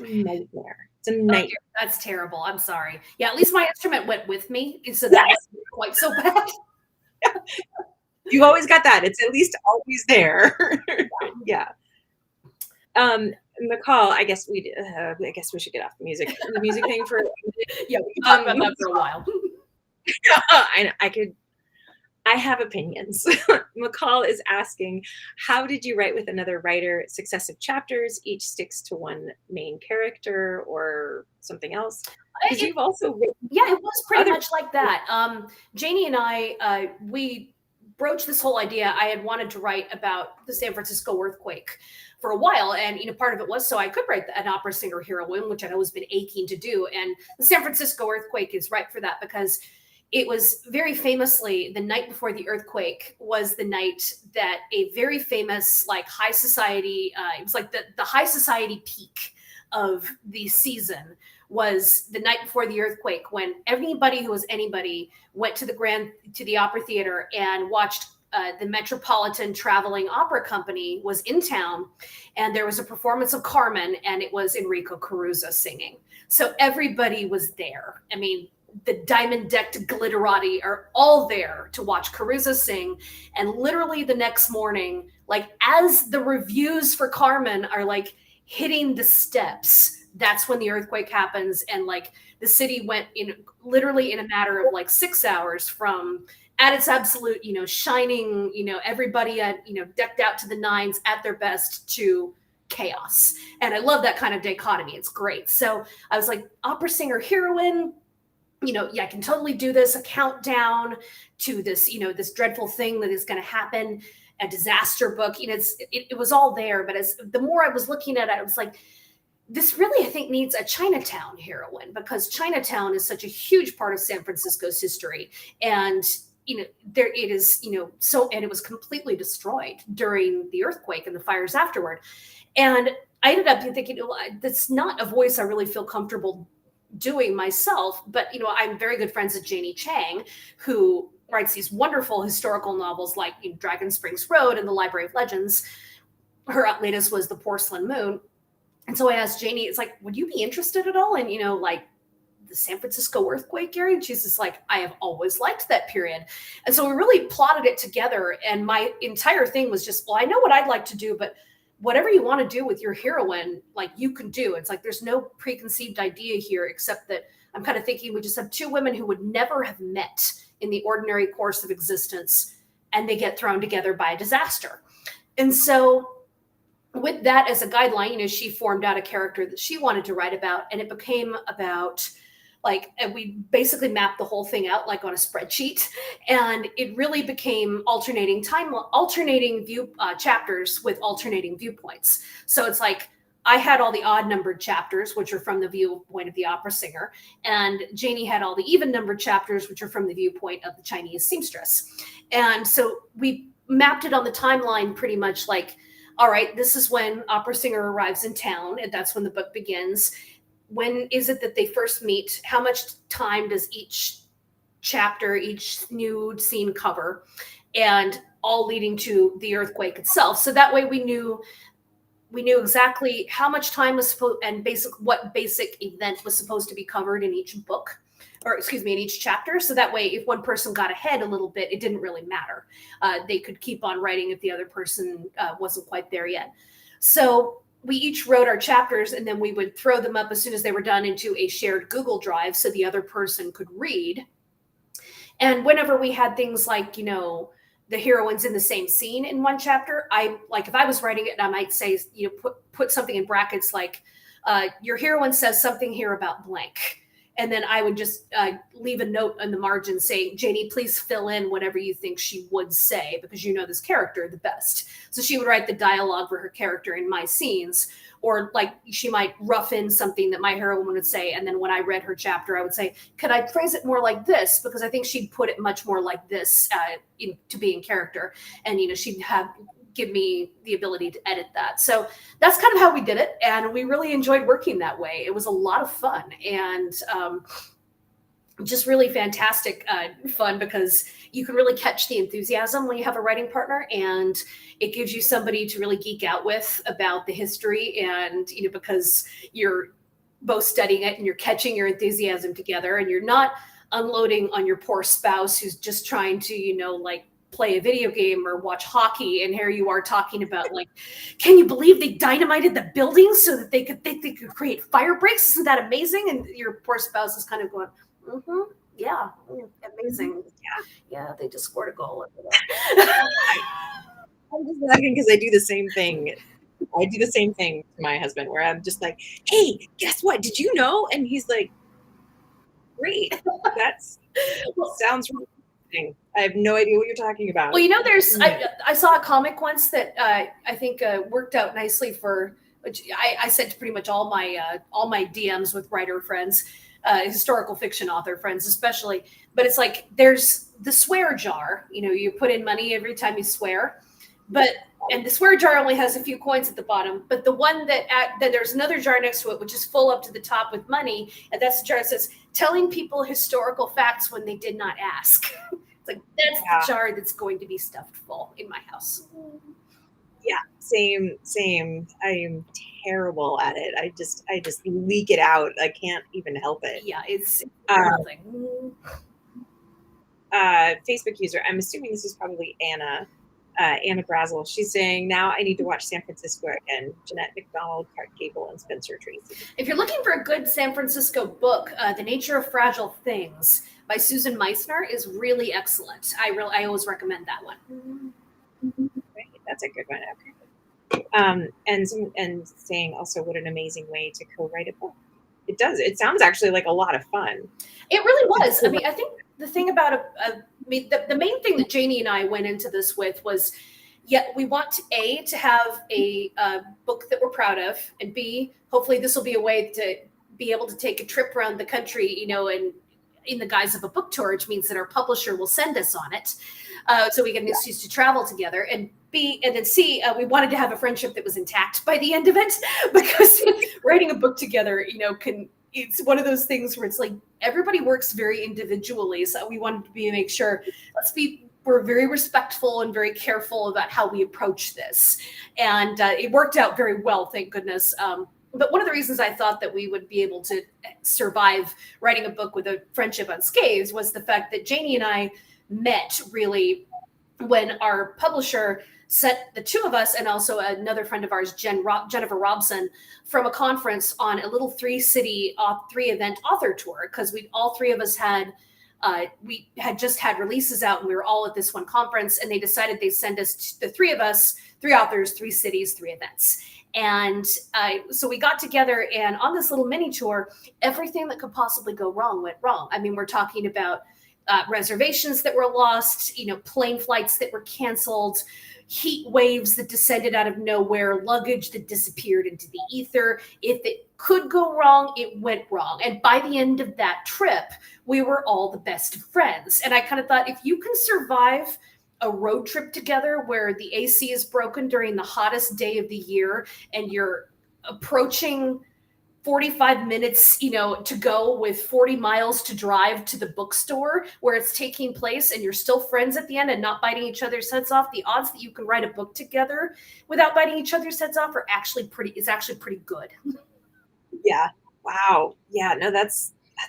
a nightmare. It's a nightmare. Oh, that's terrible. I'm sorry. Yeah, at least my instrument went with me, so that wasn't quite so bad. You always got that. It's at least always there. Yeah. McCall, I guess we should get off the music thing for. Yeah, we can talk about that for a while. I have opinions. McCall is asking, how did you write with another writer? Successive chapters, each sticks to one main character or something else? Because you've also written. Yeah, it was pretty much like that. Janie and I, we broached this whole idea. I had wanted to write about the San Francisco earthquake for a while, and part of it was so I could write an opera singer heroine, which I'd always been aching to do. And the San Francisco earthquake is right for that because it was very famously the night before the earthquake was the night that a very famous high society, it was like the high society peak of the season was the night before the earthquake, when anybody who was anybody went to the opera theater and watched the Metropolitan Traveling Opera Company was in town, and there was a performance of Carmen, and it was Enrico Caruso singing. So everybody was there. I mean, the diamond-decked glitterati are all there to watch Caruso sing. And literally the next morning, as the reviews for Carmen are hitting the steps, that's when the earthquake happens. And the city went literally in a matter of 6 hours from at its absolute, shining, everybody at, decked out to the nines at their best to chaos. And I love that kind of dichotomy. It's great. So I was like, opera singer heroine, I can totally do this, a countdown to this, this dreadful thing that is going to happen, a disaster book, it was all there. But the more I was looking at it, I was like, this really, I think, needs a Chinatown heroine, because Chinatown is such a huge part of San Francisco's history. And, there it is, and it was completely destroyed during the earthquake and the fires afterward. And I ended up thinking, that's not a voice I really feel comfortable doing myself. But, I'm very good friends with Janie Chang, who writes these wonderful historical novels like Dragon Springs Road and The Library of Legends. Her latest was The Porcelain Moon. And so I asked Janie, it's like, would you be interested at all in, the San Francisco earthquake, Gary? And she's just like, I have always liked that period. And so we really plotted it together. And my entire thing was just, well, I know what I'd like to do, but whatever you want to do with your heroine, you can do. It's like, there's no preconceived idea here, except that I'm kind of thinking we just have two women who would never have met in the ordinary course of existence, and they get thrown together by a disaster. And so with that as a guideline, she formed out a character that she wanted to write about, and it became about and we basically mapped the whole thing out on a spreadsheet, and it really became alternating view chapters with alternating viewpoints. So it's I had all the odd numbered chapters, which are from the viewpoint of the opera singer, and Janie had all the even numbered chapters, which are from the viewpoint of the Chinese seamstress. And so we mapped it on the timeline pretty much all right, this is when opera singer arrives in town, and that's when the book begins. When is it that they first meet? How much time does each chapter, each new scene cover? And all leading to the earthquake itself. So that way we knew exactly how much time was and what basic event was supposed to be covered in each book, or in each chapter. So that way, if one person got ahead a little bit, it didn't really matter. They could keep on writing if the other person wasn't quite there yet. So we each wrote our chapters, and then we would throw them up as soon as they were done into a shared Google Drive so the other person could read. And whenever we had things the heroines in the same scene in one chapter, if I was writing it, I might say, put something in brackets your heroine says something here about blank. And then I would just leave a note on the margin saying, Janie, please fill in whatever you think she would say, because you know this character the best. So she would write the dialogue for her character in my scenes, or she might rough in something that my heroine would say. And then when I read her chapter, I would say, could I phrase it more like this? Because I think she'd put it much more like this to be in character. And, she'd give me the ability to edit that. So that's kind of how we did it. And we really enjoyed working that way. It was a lot of fun, and just really fantastic fun, because you can really catch the enthusiasm when you have a writing partner, and it gives you somebody to really geek out with about the history. And, because you're both studying it and you're catching your enthusiasm together, and you're not unloading on your poor spouse who's just trying to, play a video game or watch hockey, and here you are talking about like, can you believe they dynamited the building so that they could create fire breaks? Isn't that amazing? And your poor spouse is kind of going, mm-hmm, yeah, amazing. Yeah, they just scored a goal. I'm just laughing because I do the same thing. I do the same thing to my husband where I'm just like, hey, guess what? Did you know? And he's like, great. That's sounds really interesting. I have no idea what you're talking about. Well, there's I saw a comic once that I think worked out nicely for which I sent to pretty much all my DMs with writer friends, historical fiction author friends especially. But it's like there's the swear jar. You put in money every time you swear, and the swear jar only has a few coins at the bottom. But the one that there's another jar next to it, which is full up to the top with money, and that's the jar that says telling people historical facts when they did not ask. It's like that's the jar that's going to be stuffed full in my house. Yeah, same. I am terrible at it. I just leak it out. I can't even help it. Yeah, it's nothing. Facebook user, I'm assuming this is probably Anna Brazel. She's saying, now I need to watch San Francisco again. Jeanette McDonald, Clark Gable, and Spencer Tracy. If you're looking for a good San Francisco book, The Nature of Fragile Things by Susan Meissner is really excellent. I always recommend that one. Right, that's a good one. Okay. And saying also what an amazing way to co-write a book. It does. It sounds actually like a lot of fun. It really was. I mean, I think the thing about the main thing that Janie and I went into this with was, we want to have a book that we're proud of, and B, hopefully this will be a way to be able to take a trip around the country, and in the guise of a book tour, which means that our publisher will send us on it, so we get an excuse to travel together. And B, and then C, we wanted to have a friendship that was intact by the end of it, because writing a book together, it's one of those things where it's like everybody works very individually. So we wanted to make sure we're very respectful and very careful about how we approach this. And it worked out very well, thank goodness. But one of the reasons I thought that we would be able to survive writing a book with a friendship unscathed was the fact that Janie and I met really when our publisher sent the two of us and also another friend of ours, Jennifer Robson, from a conference on a little 3-city, 3-event author tour, because all three of us we had just had releases out, and we were all at this one conference, and they decided they'd send us, the three of us, 3 authors, 3 cities, 3 events. And so we got together, and on this little mini tour, everything that could possibly go wrong went wrong. I mean, we're talking about reservations that were lost, plane flights that were canceled, heat waves that descended out of nowhere, luggage that disappeared into the ether. If it could go wrong, it went wrong. And by the end of that trip, we were all the best of friends. And I kind of thought, if you can survive a road trip together where the AC is broken during the hottest day of the year, and you're approaching 45 minutes, to go with 40 miles to drive to the bookstore where it's taking place, and you're still friends at the end and not biting each other's heads off, the odds that you can write a book together without biting each other's heads off is actually pretty good. Yeah. Wow. Yeah. No, that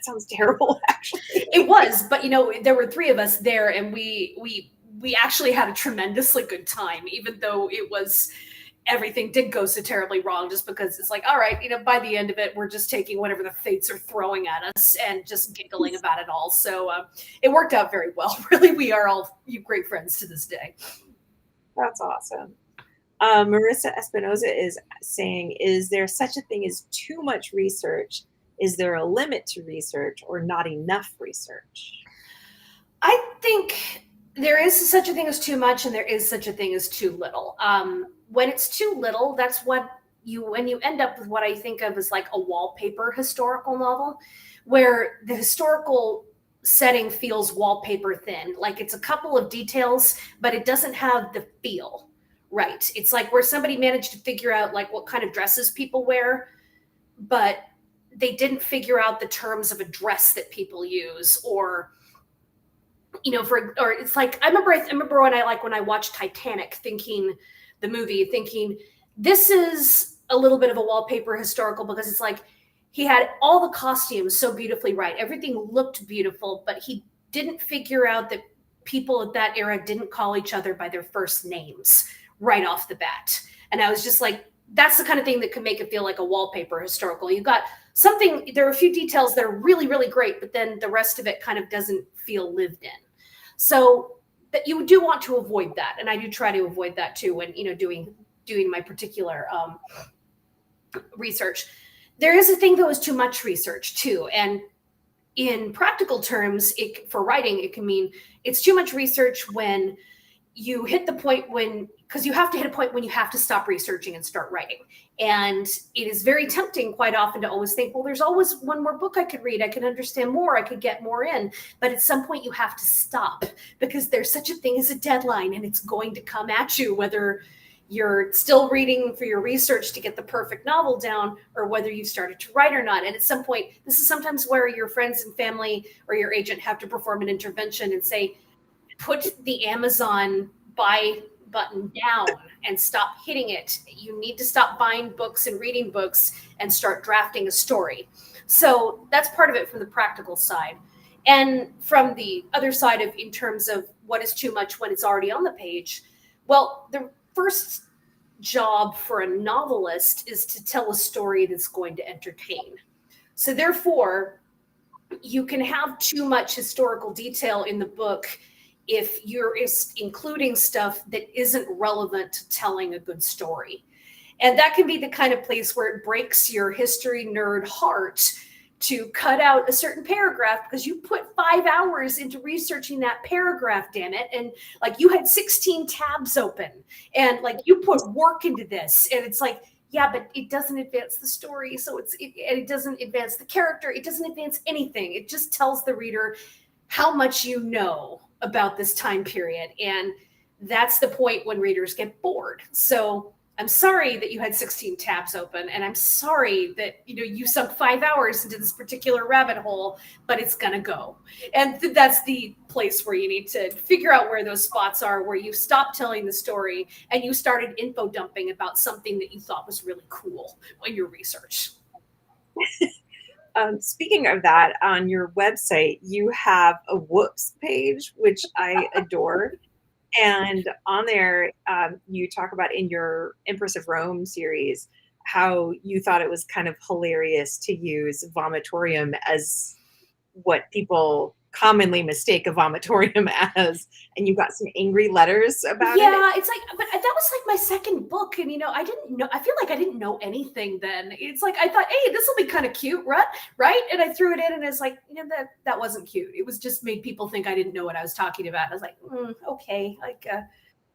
sounds terrible, actually. It was, but there were 3 of us there, and we actually had a tremendously good time, even though everything did go so terribly wrong, just because it's like, all right, by the end of it, we're just taking whatever the fates are throwing at us and just giggling about it all. So it worked out very well. Really, we are all great friends to this day. That's awesome. Marissa Espinoza is saying, is there such a thing as too much research? Is there a limit to research, or not enough research? I think there is such a thing as too much, and there is such a thing as too little. When it's too little, that's when you end up with what I think of as like a wallpaper historical novel, where the historical setting feels wallpaper thin. Like it's a couple of details, but it doesn't have the feel right. It's like where somebody managed to figure out like what kind of dresses people wear, but they didn't figure out the terms of a dress that people use, or it's like I remember when I watched Titanic, thinking this is a little bit of a wallpaper historical, because it's like he had all the costumes so beautifully right. Everything looked beautiful, but he didn't figure out that people at that era didn't call each other by their first names right off the bat. And I was just like, that's the kind of thing that could make it feel like a wallpaper historical. You got something, there are a few details that are really, really great, but then the rest of it kind of doesn't feel lived in. So that you do want to avoid that. And I do try to avoid that too when, doing my particular research. There is a thing that was too much research too. And in practical terms, for writing, it can mean it's too much research when you hit the point because you have to hit a point when you have to stop researching and start writing. And it is very tempting quite often to always think, well, there's always one more book I could read. I can understand more. I could get more in. But at some point you have to stop because there's such a thing as a deadline and it's going to come at you, whether you're still reading for your research to get the perfect novel down or whether you started to write or not. And at some point, this is sometimes where your friends and family or your agent have to perform an intervention and say, put the Amazon buy button down and stop hitting it. You need to stop buying books and reading books and start drafting a story. So that's part of it from the practical side. And from the other side of in terms of what is too much when it's already on the page, well, the first job for a novelist is to tell a story that's going to entertain. So therefore, you can have too much historical detail in the book if you're including stuff that isn't relevant to telling a good story. And that can be the kind of place where it breaks your history nerd heart to cut out a certain paragraph because you put 5 hours into researching that paragraph, damn it. And like you had 16 tabs open and like you put work into this. And it's like, yeah, but it doesn't advance the story. So it doesn't advance the character. It doesn't advance anything. It just tells the reader how much you know about this time period. And that's the point when readers get bored. So I'm sorry that you had 16 tabs open, and I'm sorry that you sunk 5 hours into this particular rabbit hole, but it's gonna go. And that's the place where you need to figure out where those spots are, where you stopped telling the story and you started info dumping about something that you thought was really cool in your research. Speaking of that, on your website, you have a whoops page, which I adore. And on there, you talk about in your Empress of Rome series, how you thought it was kind of hilarious to use vomitorium as what people commonly mistake a vomitorium as, and you got some angry letters about it. Yeah, it's like, but that was like my second book, and I didn't know. I feel like I didn't know anything then. It's like I thought, hey, this will be kind of cute, right? And I threw it in, and it's like, that wasn't cute. It was just made people think I didn't know what I was talking about. I was like, okay, like,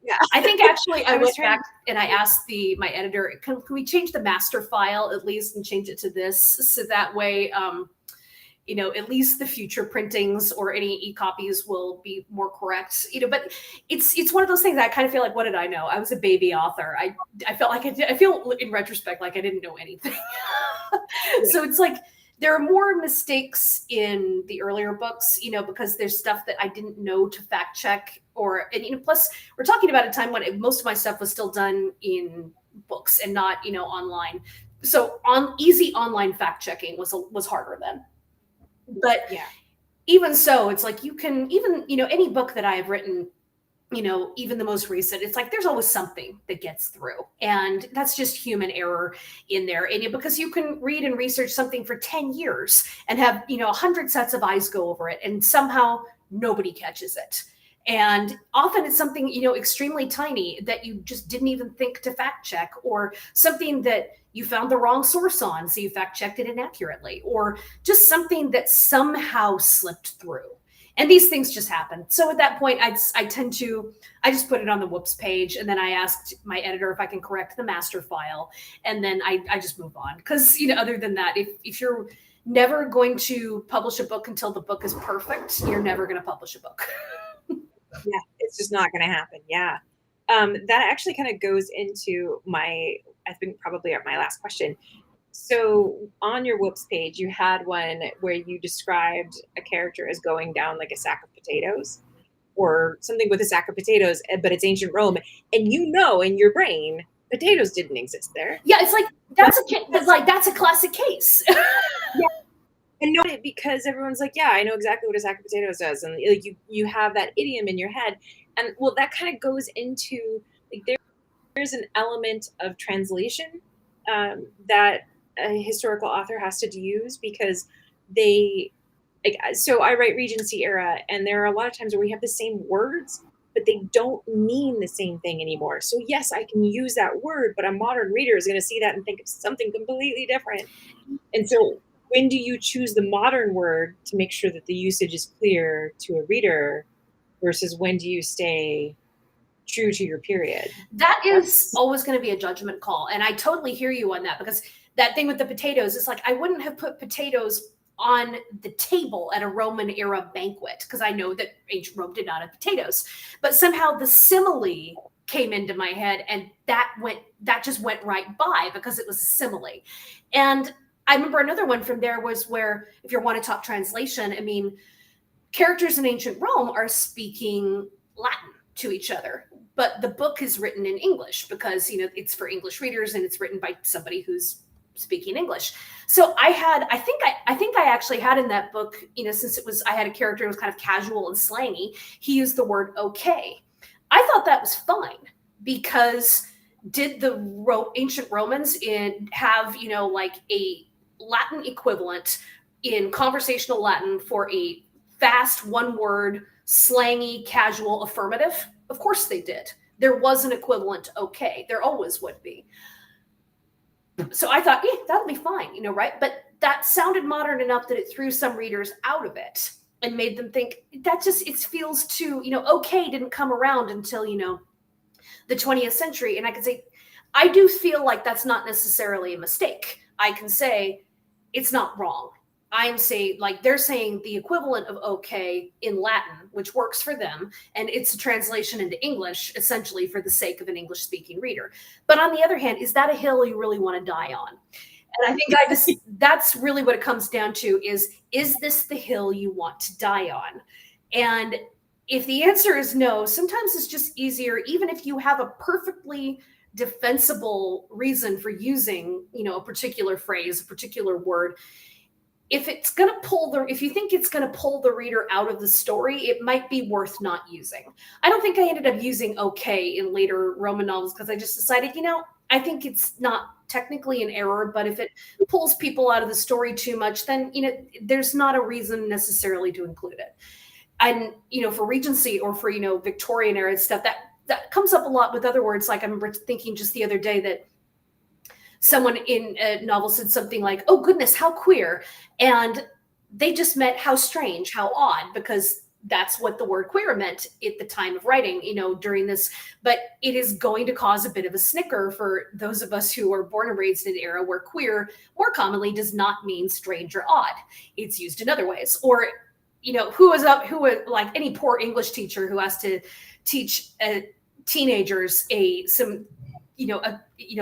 yeah. I think actually I went back and I asked my editor, can we change the master file at least and change it to this, so that way, at least the future printings or any e-copies will be more correct, but it's one of those things that I kind of feel like, what did I know? I was a baby author. I felt like I feel in retrospect, like I didn't know anything. So it's like, there are more mistakes in the earlier books, because there's stuff that I didn't know to fact check and plus we're talking about a time when most of my stuff was still done in books and not, online. So easy online fact checking was harder then. But yeah, even so, it's like you can even, any book that I have written, even the most recent, it's like there's always something that gets through. And that's just human error in there. And because you can read and research something for 10 years and have, 100 sets of eyes go over it, and somehow nobody catches it. And often it's something, extremely tiny that you just didn't even think to fact check, or something that you found the wrong source on, so you fact checked it inaccurately, or just something that somehow slipped through. And these things just happen. So at that point, I just put it on the whoops page, and then I asked my editor if I can correct the master file, and then I just move on. Because, other than that, if you're never going to publish a book until the book is perfect, you're never going to publish a book. Yeah, it's just not going to happen. Yeah. That actually kind of goes into I think probably my last question. So on your whoops page, you had one where you described a character as going down like a sack of potatoes or something with a sack of potatoes, but it's ancient Rome. And in your brain, potatoes didn't exist there. Yeah, it's like, that's a classic case. Yeah. And because everyone's like, yeah, I know exactly what a sack of potatoes does, and like you have that idiom in your head, and well, that kind of goes into like there's an element of translation that a historical author has to use because they like so I write Regency era, and there are a lot of times where we have the same words but they don't mean the same thing anymore. So yes, I can use that word, but a modern reader is going to see that and think of something completely different. And so when do you choose the modern word to make sure that the usage is clear to a reader versus when do you stay true to your period? That is always going to be a judgment call. And I totally hear you on that, because that thing with the potatoes is like, I wouldn't have put potatoes on the table at a Roman era banquet because I know that ancient Rome did not have potatoes. But somehow the simile came into my head, and that just went right by because it was a simile. And I remember another one from there was where, if you want to talk translation, I mean, characters in ancient Rome are speaking Latin to each other, but the book is written in English because, you know, it's for English readers and it's written by somebody who's speaking English. So I think I actually had in that book, you know, since I had a character who was kind of casual and slangy, he used the word okay. I thought that was fine because did the ancient Romans have, you know, like a Latin equivalent in conversational Latin for a fast, one word, slangy, casual affirmative? Of course they did. There was an equivalent to okay. There always would be. So I thought, yeah, that'll be fine, you know, right? But that sounded modern enough that it threw some readers out of it and made them think that just, it feels too, you know, okay didn't come around until, you know, the 20th century. And I could say, I do feel like that's not necessarily a mistake. I can say it's not wrong. I'm saying, like, they're saying the equivalent of okay in Latin, which works for them, and it's a translation into English, essentially for the sake of an English-speaking reader. But on the other hand, is that a hill you really want to die on? And I think that's really what it comes down to is this the hill you want to die on? And if the answer is no, sometimes it's just easier, even if you have a perfectly defensible reason for using, you know, a particular phrase, a particular word. If it's going to if you think it's going to pull the reader out of the story, it might be worth not using. I don't think I ended up using okay in later Roman novels because I just decided, you know, I think it's not technically an error, but if it pulls people out of the story too much, then, you know, there's not a reason necessarily to include it. And, you know, for Regency or for, you know, Victorian era stuff, that comes up a lot with other words. Like I remember thinking just the other day that someone in a novel said something like, oh goodness, how queer. And they just meant how strange, how odd, because that's what the word queer meant at the time of writing, you know, during this. But it is going to cause a bit of a snicker for those of us who are born and raised in an era where queer more commonly does not mean strange or odd. It's used in other ways. Or, you know, who was like any poor English teacher who has to teach teenagers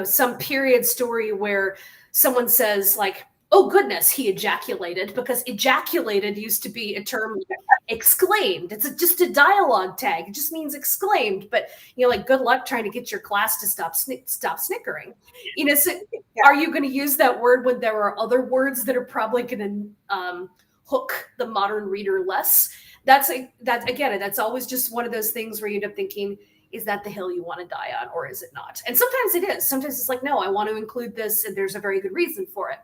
some period story where someone says like, oh goodness, he ejaculated, because ejaculated used to be a term like exclaimed. It's just a dialogue tag. It just means exclaimed, but, you know, like good luck trying to get your class to stop snickering. You know, so are you going to use that word when there are other words that are probably going to hook the modern reader less? That's always just one of those things where you end up thinking, is that the hill you want to die on, or is it not? And sometimes it is. Sometimes it's like, no, I want to include this, and there's a very good reason for it.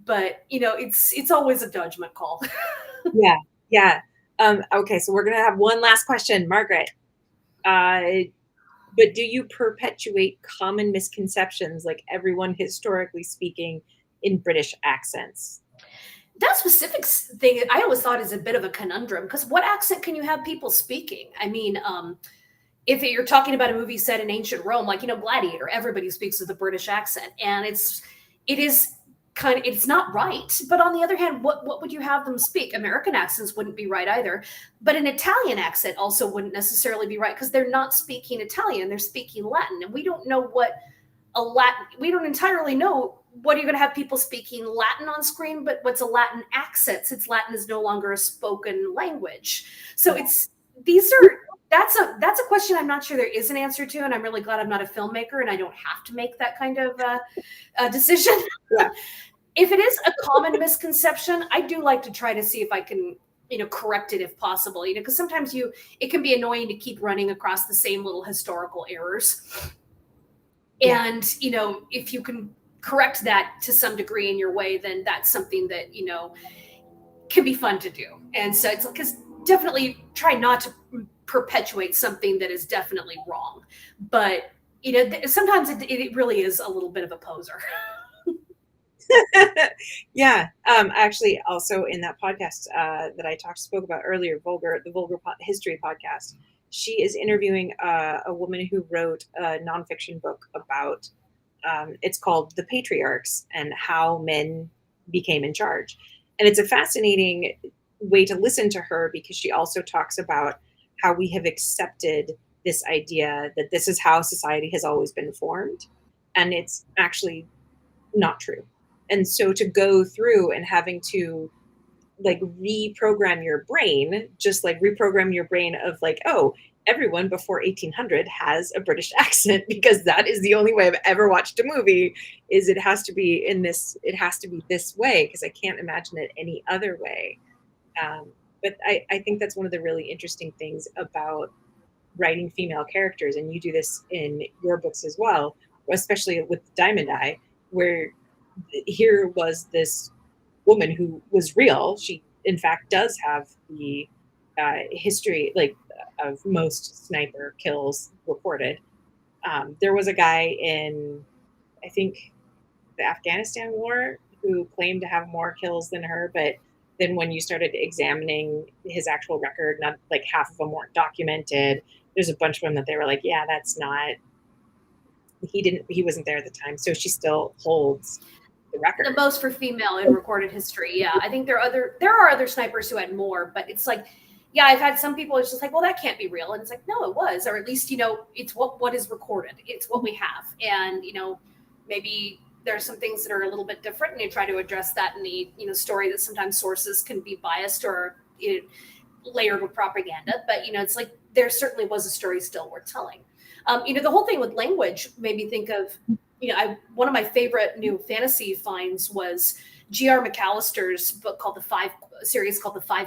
But, you know, it's always a judgment call. Yeah. Okay, so we're gonna have one last question, Margaret. But do you perpetuate common misconceptions, like everyone historically speaking in British accents? That specific thing, I always thought is a bit of a conundrum, because what accent can you have people speaking? I mean, if you're talking about a movie set in ancient Rome, like, you know, Gladiator, everybody speaks with a British accent, and it's not right. But on the other hand, what would you have them speak? American accents wouldn't be right either. But an Italian accent also wouldn't necessarily be right, because they're not speaking Italian, they're speaking Latin. And we don't know we don't entirely know what are you going to have people speaking Latin on screen, but what's a Latin accent, since Latin is no longer a spoken language. So that's a question I'm not sure there is an answer to, and I'm really glad I'm not a filmmaker and I don't have to make that kind of decision. Yeah. if it is a common misconception, I do like to try to see if I can, correct it if possible, because sometimes it can be annoying to keep running across the same little historical errors. Yeah. And, if you can correct that to some degree in your way, then that's something that, can be fun to do. And so it's because definitely try not to perpetuate something that is definitely wrong. But, sometimes it really is a little bit of a poser. Yeah. Actually, also in that podcast that I spoke about earlier, the Vulgar History podcast, she is interviewing a woman who wrote a nonfiction book about. It's called The Patriarchs and how men became in charge, and it's a fascinating way to listen to her because she also talks about how we have accepted this idea that this is how society has always been formed, and it's actually not true. And so to go through and having to like reprogram your brain, just like reprogram your brain of like, oh, everyone before 1800 has a British accent because that is the only way I've ever watched a movie, is it has to be this way because I can't imagine it any other way. But I think that's one of the really interesting things about writing female characters, and you do this in your books as well, especially with Diamond Eye, where here was this woman who was real. She, in fact, does have the history, like of most sniper kills reported. There was a guy in, I think, the Afghanistan war who claimed to have more kills than her, but then when you started examining his actual record, not like half of them weren't documented. There's a bunch of them that they were like, yeah, that's not. He wasn't there at the time, so she still holds the The record. most for female in recorded history. Yeah, I think there are other snipers who had more, but it's like, yeah, I've had some people. It's just like, well, that can't be real, and it's like, no, it was, or at least it's what is recorded. It's what we have, and maybe there's some things that are a little bit different, and you try to address that in the story. That sometimes sources can be biased or layered with propaganda, but it's like there certainly was a story still worth telling. The whole thing with language made me think of, one of my favorite new fantasy finds was G.R. McAllister's book called the Five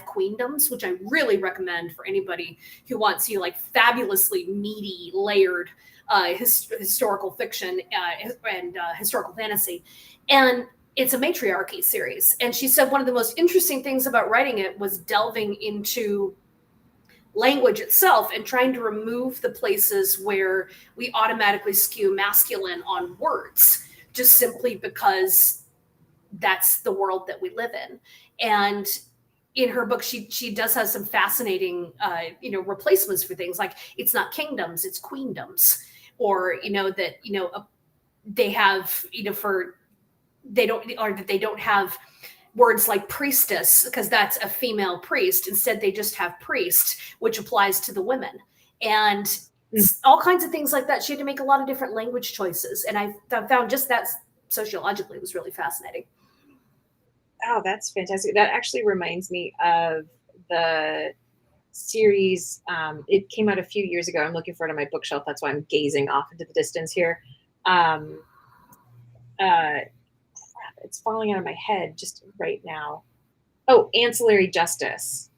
Queendoms, which I really recommend for anybody who wants, like fabulously meaty, layered historical fiction and historical fantasy. And it's a matriarchy series. And she said one of the most interesting things about writing it was delving into language itself and trying to remove the places where we automatically skew masculine on words, just simply because that's the world that we live in. And in her book, she does have some fascinating replacements for things like it's not kingdoms, it's queendoms, or that they have for they don't, or that they don't have words like priestess because that's a female priest. Instead, they just have priest, which applies to the women. And all kinds of things like that. She had to make a lot of different language choices. And I found just that sociologically was really fascinating. Oh, that's fantastic. That actually reminds me of the series. It came out a few years ago. I'm looking for it on my bookshelf. That's why I'm gazing off into the distance here. It's falling out of my head just right now. Oh, Ancillary Justice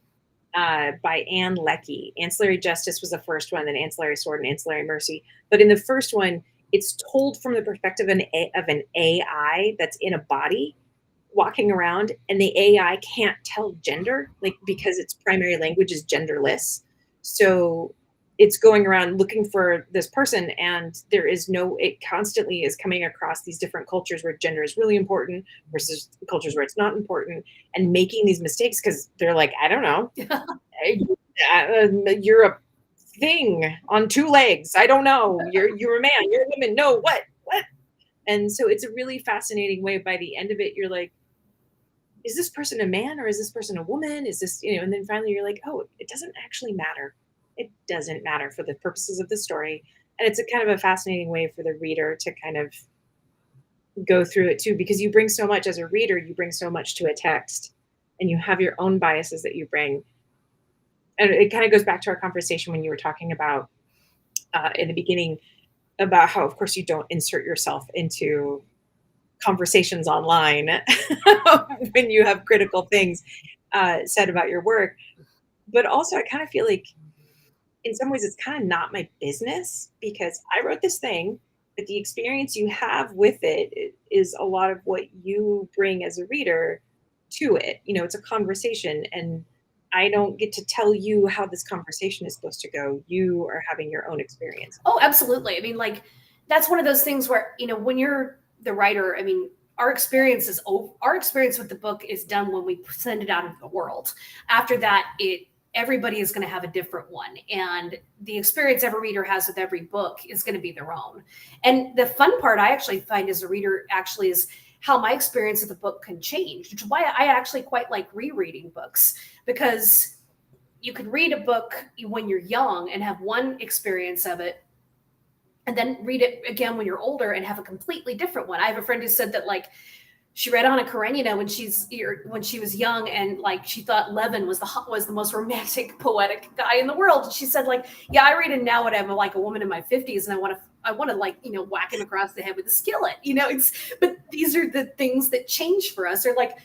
by Anne Leckie. Ancillary Justice was the first one, then Ancillary Sword and Ancillary Mercy. But in the first one, it's told from the perspective of an AI that's in a body walking around, and the AI can't tell gender, like because its primary language is genderless. So it's going around looking for this person, and it constantly is coming across these different cultures where gender is really important versus cultures where it's not important, and making these mistakes because they're like, I don't know, you're a thing on two legs. I don't know. You're a man. You're a woman. No, what? And so it's a really fascinating way. By the end of it, you're like, is this person a man or is this person a woman? Is this, and then finally you're like, oh, it doesn't actually matter. It doesn't matter for the purposes of the story. And it's a kind of a fascinating way for the reader to kind of go through it too, because you bring so much as a reader, you bring so much to a text and you have your own biases that you bring. And it kind of goes back to our conversation when you were talking about in the beginning about how, of course, you don't insert yourself into conversations online when you have critical things said about your work. But also, I kind of feel like in some ways it's kind of not my business because I wrote this thing, but the experience you have with it is a lot of what you bring as a reader to it. You know, it's a conversation, and I don't get to tell you how this conversation is supposed to go. You are having your own experience. Oh, absolutely. I mean, like, that's one of those things where, when you're the writer, I mean, our experience is over. Our experience with the book is done when we send it out into the world. After that, everybody is going to have a different one. And the experience every reader has with every book is going to be their own. And the fun part I actually find as a reader actually is how my experience of the book can change, which is why I actually quite like rereading books, because you could read a book when you're young and have one experience of it, and then read it again when you're older and have a completely different one. I have a friend who said that, like, she read Anna Karenina when she was young, and like she thought Levin was the most romantic, poetic guy in the world. And she said, like, yeah, I read it now when I'm like a woman in my 50s, and I want to like, whack him across the head with a skillet. But these are the things that change for us. Or like,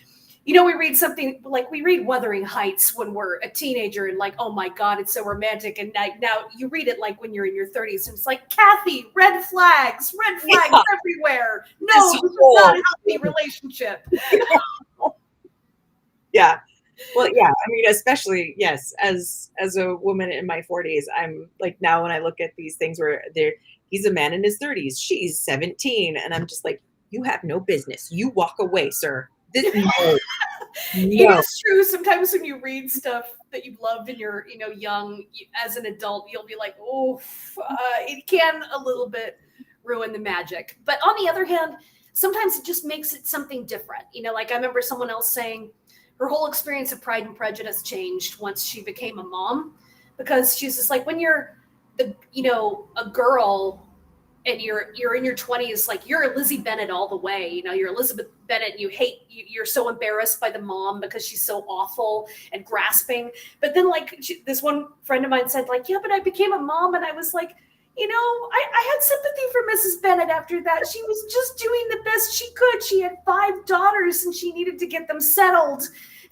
we read something like we read Wuthering Heights when we're a teenager and like, oh my God, it's so romantic. And now you read it like when you're in your 30s and it's like, Kathy, red flags everywhere. No, this is not a healthy relationship. Yeah. Well, yeah. I mean, especially, yes, as a woman in my 40s, I'm like, now when I look at these things where he's a man in his 30s, she's 17, and I'm just like, you have no business. You walk away, sir. No. It is true. Sometimes when you read stuff that you've loved and you're, young, as an adult, you'll be like, oh, it can a little bit ruin the magic. But on the other hand, sometimes it just makes it something different. Like I remember someone else saying her whole experience of Pride and Prejudice changed once she became a mom, because she's just like, when you're, a girl and you're in your 20s, like you're Lizzie Bennet all the way. You're Elizabeth Bennet, and you're so embarrassed by the mom because she's so awful and grasping. But then like this one friend of mine said, like, yeah, but I became a mom, and I was like, I had sympathy for Mrs. Bennet after that. She was just doing the best she could. She had 5 daughters and she needed to get them settled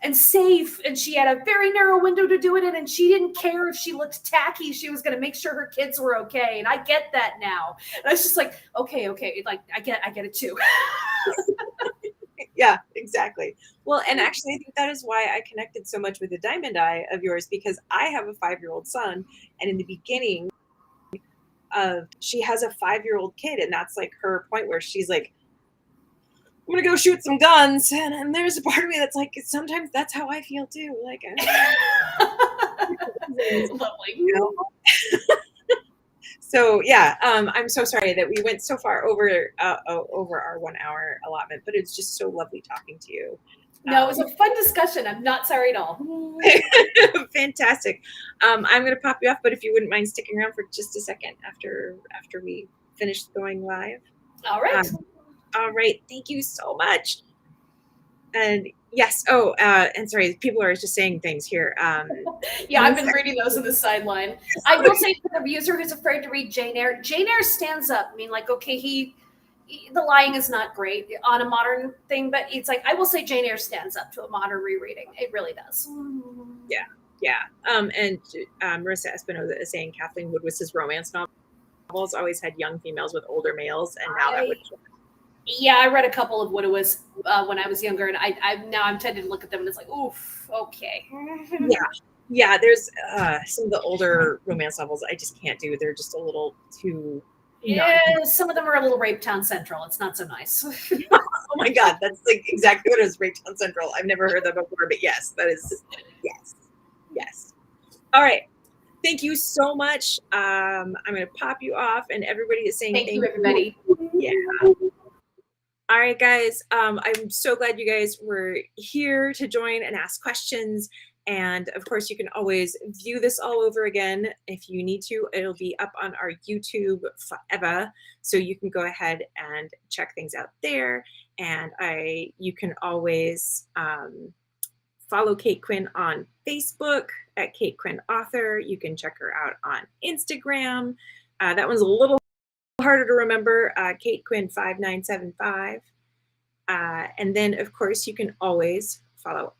and safe, and she had a very narrow window to do it in, and she didn't care if she looked tacky. She was going to make sure her kids were okay, and I get that now. And I was just like, okay, like I get it too. Yeah, exactly. Well, and actually, I think that is why I connected so much with the Diamond Eye of yours, because I have a 5-year-old son, and in the beginning she has a 5-year-old kid, and that's like her point where she's like, I'm gonna go shoot some guns, and there's a part of me that's like, sometimes that's how I feel too. Like, So yeah, I'm so sorry that we went so far over our 1 hour allotment, but it's just so lovely talking to you. No, it was a fun discussion. I'm not sorry at all. Fantastic. I'm going to pop you off, but if you wouldn't mind sticking around for just a second after we finish going live. All right. All right. Thank you so much. And yes. Oh, and sorry, people are just saying things here. Yeah, I've been reading those on the sideline. I will say, for the user who's afraid to read Jane Eyre stands up. I mean, like, okay, the lying is not great on a modern thing, but it's like, I will say Jane Eyre stands up to a modern rereading. It really does. Yeah. Yeah. And Marissa Espinoza is saying Kathleen Woodward's romance novels always had young females with older males, and now that would. Yeah, I read a couple of Woodward's when I was younger, and I'm tempted to look at them, and it's like, oof, okay. Yeah. There's some of the older romance novels I just can't do. They're just a little too. Yeah, some of them are a little Rape Town Central. It's not so nice. Oh my God, that's like exactly what it is, Rape Town Central. I've never heard that before, but yes, that is, yes. All right. Thank you so much. I'm going to pop you off, and everybody is saying thank you, everybody. Yeah. All right, guys. I'm so glad you guys were here to join and ask questions. And of course, you can always view this all over again if you need to. It'll be up on our YouTube forever, so you can go ahead and check things out there. And you can always follow Kate Quinn on Facebook at Kate Quinn Author. You can check her out on Instagram. That one's a little harder to remember. Kate Quinn 5975. And then, of course, you can always follow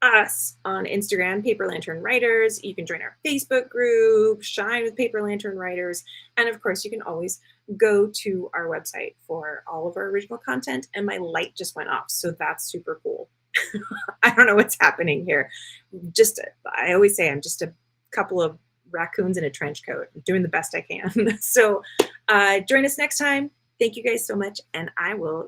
us on Instagram, Paper Lantern Writers. You can join our Facebook group, Shine with Paper Lantern Writers. And of course, you can always go to our website for all of our original content. And my light just went off, so that's super cool. I don't know what's happening here. I always say I'm just a couple of raccoons in a trench coat. I'm doing the best I can. So join us next time. Thank you guys so much, and I will